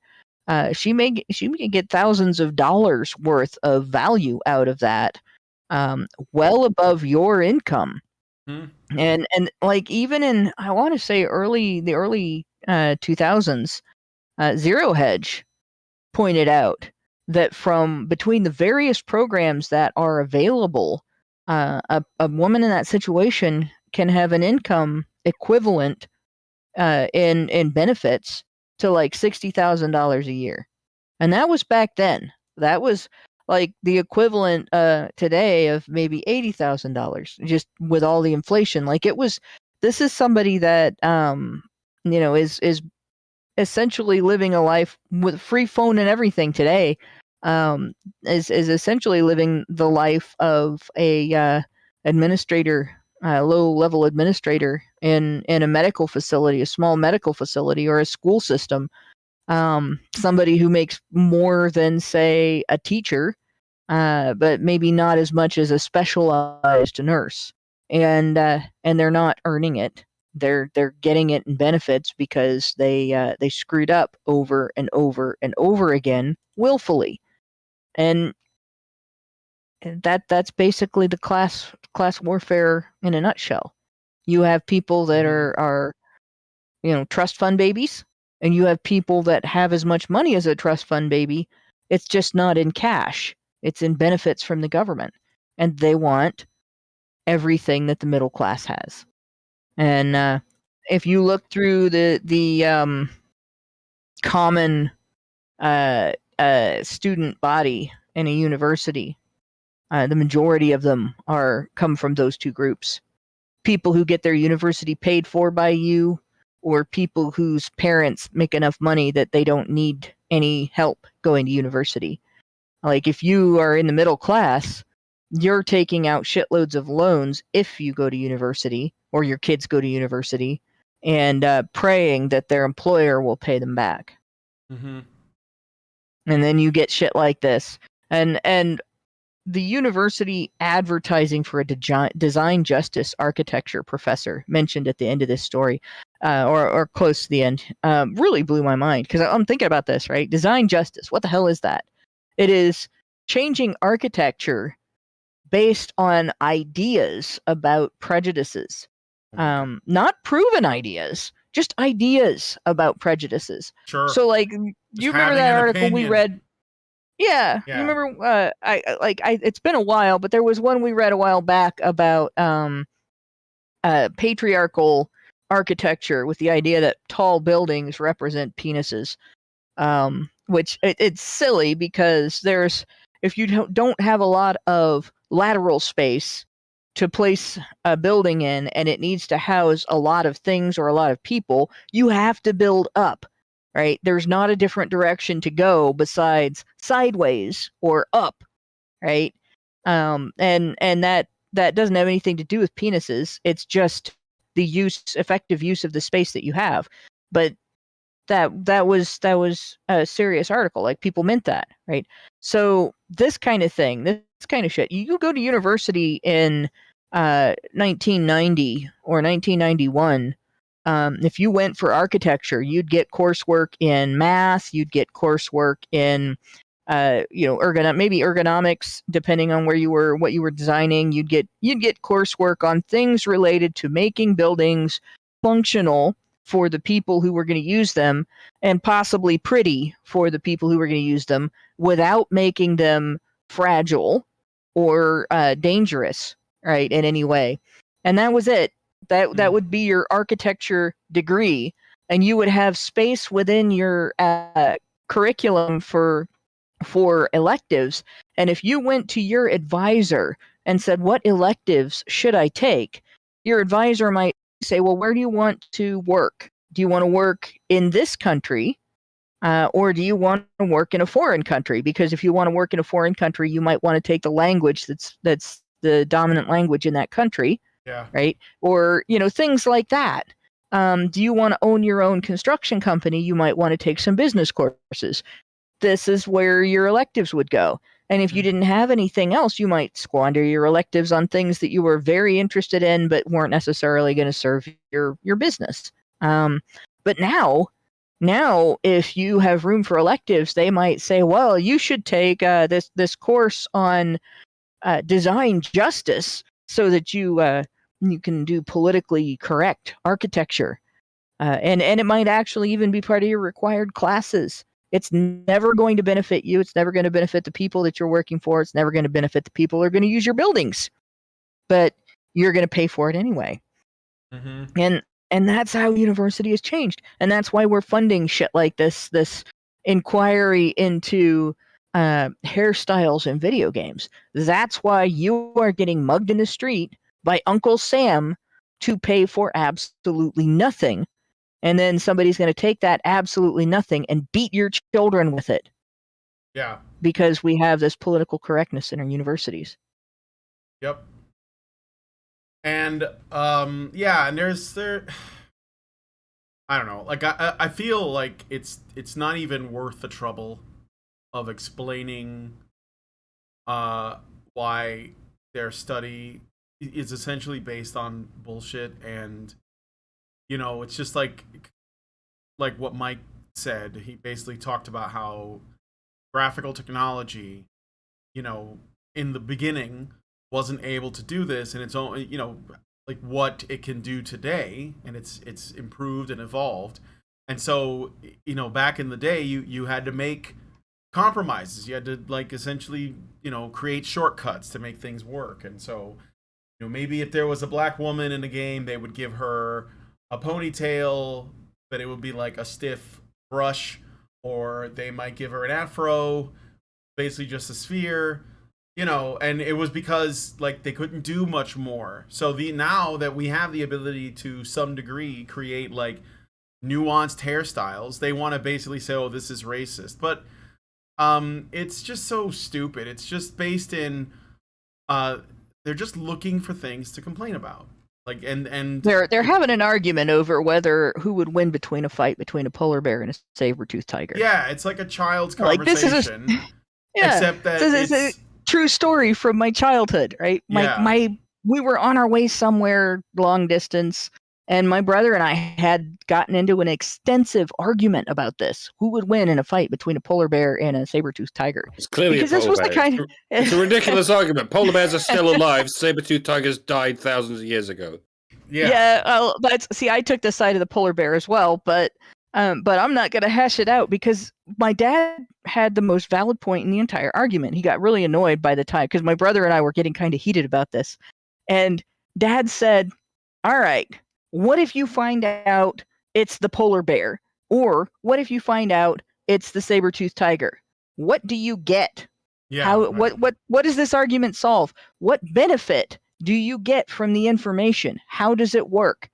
She may get thousands of dollars worth of value out of that, well above your income. And like even in, I want to say the early 2000s, Zero Hedge pointed out that from between the various programs that are available, a woman in that situation can have an income equivalent in benefits to like $60,000 a year. And that was back then. That was like the equivalent today of maybe $80,000, just with all the inflation. Like this is somebody that is essentially living a life with free phone and everything today. Is essentially living the life of a administrator, low-level administrator in a medical facility, a small medical facility, or a school system. Somebody who makes more than, say, a teacher, but maybe not as much as a specialized nurse, and they're not earning it. They're getting it in benefits because they screwed up over and over and over again willfully. And that's basically the class warfare in a nutshell. You have people that are trust fund babies, and you have people that have as much money as a trust fund baby. It's just not in cash. It's in benefits from the government, and they want everything that the middle class has. And if you look through the common student body in a university, the majority of them come from those two groups. People who get their university paid for by you, or people whose parents make enough money that they don't need any help going to university. Like if you are in the middle class, you're taking out shitloads of loans if you go to university or your kids go to university, and praying that their employer will pay them back. Mm-hmm. And then you get shit like this. And the university advertising for a design justice architecture professor mentioned at the end of this story, or close to the end, really blew my mind, because I'm thinking about this, right? Design justice, what the hell is that? It is changing architecture based on ideas about prejudices, not proven ideas, just ideas about prejudices. Sure. So, like, you remember that article we read? Yeah, you remember? It's been a while, but there was one we read a while back about patriarchal architecture with the idea that tall buildings represent penises, which it's silly, because if you don't have a lot of lateral space to place a building in, and it needs to house a lot of things or a lot of people, you have to build up. Right? There's not a different direction to go besides sideways or up, right? And that doesn't have anything to do with penises. It's just the effective use of the space that you have. But that was a serious article. Like, people meant that, right? So this kind of thing, this kind of shit. You go to university in 1990 or 1991. If you went for architecture, you'd get coursework in math, you'd get coursework in, maybe ergonomics, depending on what you were designing. You'd get coursework on things related to making buildings functional for the people who were going to use them, and possibly pretty for the people who were going to use them, without making them fragile or dangerous, right, in any way. And that was it. That would be your architecture degree, and you would have space within your curriculum for electives. And if you went to your advisor and said, "What electives should I take?" your advisor might say, "Well, where do you want to work? Do you want to work in this country, or do you want to work in a foreign country? Because if you want to work in a foreign country, you might want to take the language that's the dominant language in that country." Yeah. Right? Or, things like that. Do you want to own your own construction company? You might want to take some business courses. This is where your electives would go. And if you didn't have anything else, you might squander your electives on things that you were very interested in, but weren't necessarily going to serve your business. But now, if you have room for electives, they might say, well, you should take this course on design justice, so that you can do politically correct architecture, and it might actually even be part of your required classes. It's never going to benefit you. It's never going to benefit the people that you're working for. It's never going to benefit the people who are going to use your buildings, but you're going to pay for it anyway. Mm-hmm. And that's how university has changed, and that's why we're funding shit like this inquiry into hairstyles in video games. That's why you are getting mugged in the street by Uncle Sam to pay for absolutely nothing. And then somebody's going to take that absolutely nothing and beat your children with it. Yeah. Because we have this political correctness in our universities. Yep. And and there I don't know. Like I feel like it's not even worth the trouble of explaining why their study is essentially based on bullshit. And it's just like what Mike said. He basically talked about how graphical technology in the beginning wasn't able to do this, and it's only, you know, like what it can do today, and it's improved and evolved. And so, you know, back in the day, you had to make compromises. You had to, like, essentially, you know, create shortcuts to make things work. And so, you know, maybe if there was a black woman in the game, they would give her a ponytail, but it would be like a stiff brush, or they might give her an afro, basically just a sphere, you know. And it was because, like, they couldn't do much more. So now that we have the ability to some degree create like nuanced hairstyles, they want to basically say, oh, this is racist. But it's just so stupid. It's just based in they're just looking for things to complain about. Like, and they're having an argument over whether who would win between a fight between a polar bear and a saber-toothed tiger. Yeah, it's like a child's Like, conversation. this is yeah, except that this is a true story from my childhood, right? We were on our way somewhere long distance, and my brother and I had gotten into an extensive argument about this. Who would win in a fight between a polar bear and a saber-toothed tiger? It's clearly because a this polar was bear. the kind It's a ridiculous argument. Polar bears are still alive. Saber-toothed tigers died thousands of years ago. Yeah. I took the side of the polar bear as well, but I'm not going to hash it out because my dad had the most valid point in the entire argument. He got really annoyed by the time because my brother and I were getting kind of heated about this, and Dad said, "All right, what if you find out it's the polar bear, or what if you find out it's the saber-toothed tiger? What do you get? Yeah. What does this argument solve? What benefit do you get from the information? How does it work?"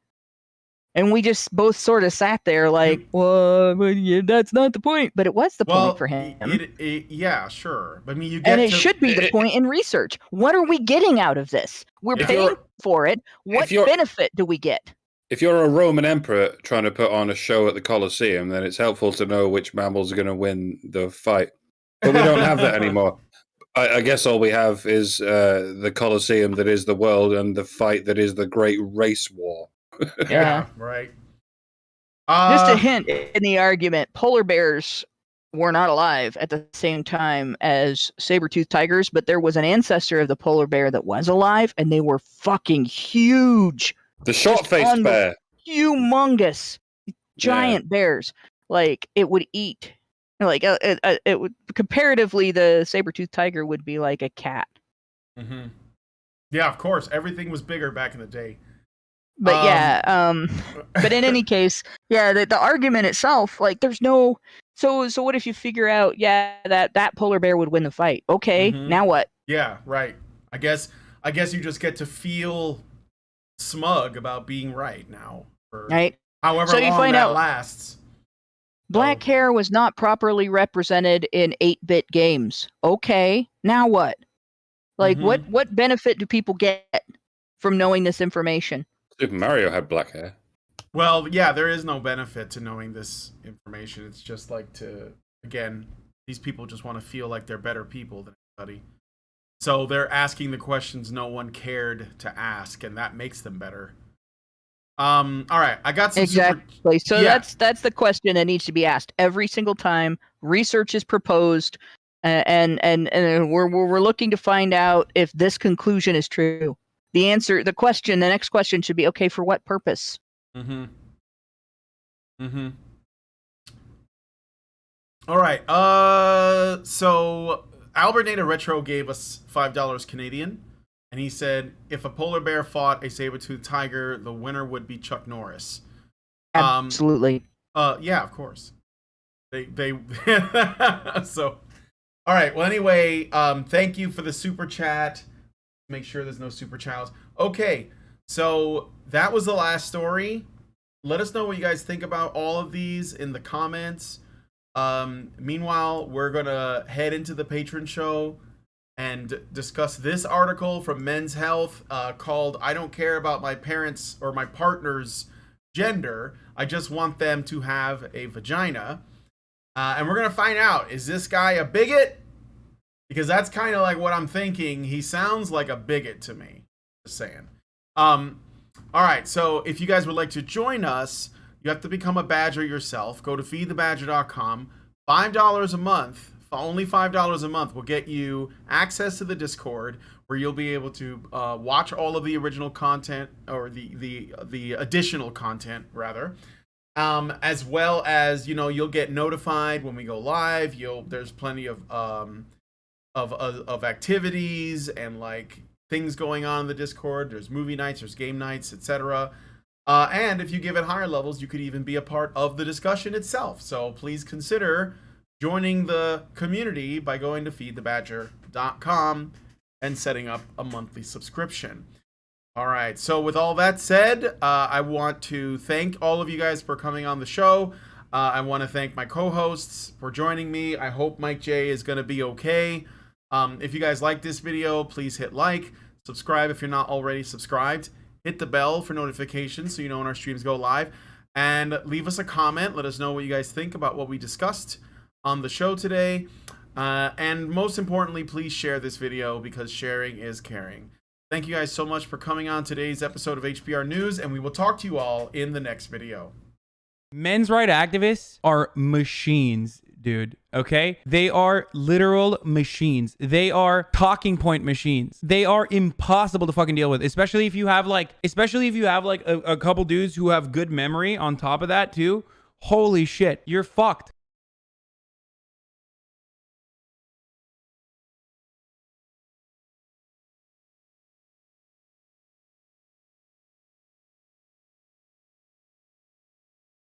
And we just both sort of sat there like, well, that's not the point. But it was the point for him. Yeah, sure. But I mean, it should be the point in research. What are we getting out of this? We're paying for it. What benefit do we get? If you're a Roman emperor trying to put on a show at the Colosseum, then it's helpful to know which mammals are going to win the fight. But we don't have that anymore. I guess all we have is the Colosseum that is the world and the fight that is the Great Race War. Yeah, right. Just a hint in the argument, polar bears were not alive at the same time as saber-toothed tigers, but there was an ancestor of the polar bear that was alive, and they were fucking huge. The short-faced bear. Humongous. Giant bears. Like, it would eat. Like, it would, comparatively, the saber-toothed tiger would be like a cat. Mm-hmm. Yeah, of course. Everything was bigger back in the day. But but in any case, the argument itself, like, there's no. So what if you figure out, that polar bear would win the fight? Okay, now what? Yeah, right. I guess you just get to feel smug about being right now, right? However long that lasts. Black hair was not properly represented in 8-bit games. Okay, now what? Like, what benefit do people get from knowing this information? Super Mario had black hair. Well, yeah, there is no benefit to knowing this information. It's just like these people just want to feel like they're better people than everybody. So they're asking the questions no one cared to ask, and that makes them better. All right, I got some exactly. So that's the question that needs to be asked every single time research is proposed, and we're looking to find out if this conclusion is true. The next question should be, okay, for what purpose? All right. So Albert Nada Retro gave us $5 Canadian, and he said, if a polar bear fought a saber-toothed tiger, the winner would be Chuck Norris. Absolutely. Yeah, of course. They so. All right. Well, anyway, thank you for the super chat. Make sure there's no super chats. Okay, so that was the last story. Let us know what you guys think about all of these in the comments. Meanwhile, we're gonna head into the patron show and discuss this article from Men's Health called "I Don't Care About My Parents or My Partner's Gender. I Just Want Them to Have a Vagina." And we're gonna find out, is this guy a bigot? Because that's kind of like what I'm thinking. He sounds like a bigot to me. Just saying. All right, so if you guys would like to join us, you have to become a badger yourself. Go to feedthebadger.com. $5 a month only $5 a month will get you access to the Discord, where you'll be able to watch all of the original content, or the additional content rather, as well as, you know, you'll get notified when we go live. There's plenty of activities and like things going on in the Discord. There's movie nights, there's game nights, etc. And if you give it higher levels, you could even be a part of the discussion itself. So please consider joining the community by going to feedthebadger.com and setting up a monthly subscription. All right, so with all that said, I want to thank all of you guys for coming on the show. I want to thank my co-hosts for joining me. I hope Mike J is going to be okay. If you guys like this video, please hit like, subscribe if you're not already subscribed, hit the bell for notifications so you know when our streams go live, and leave us a comment. Let us know what you guys think about what we discussed on the show today. And most importantly, please share this video, because sharing is caring. Thank you guys so much for coming on today's episode of HBR News, and we will talk to you all in the next video. Men's rights activists are machines, dude. Okay? They are literal machines. They are talking point machines. They are impossible to fucking deal with, especially if you have like a couple dudes who have good memory on top of that too. Holy shit, you're fucked.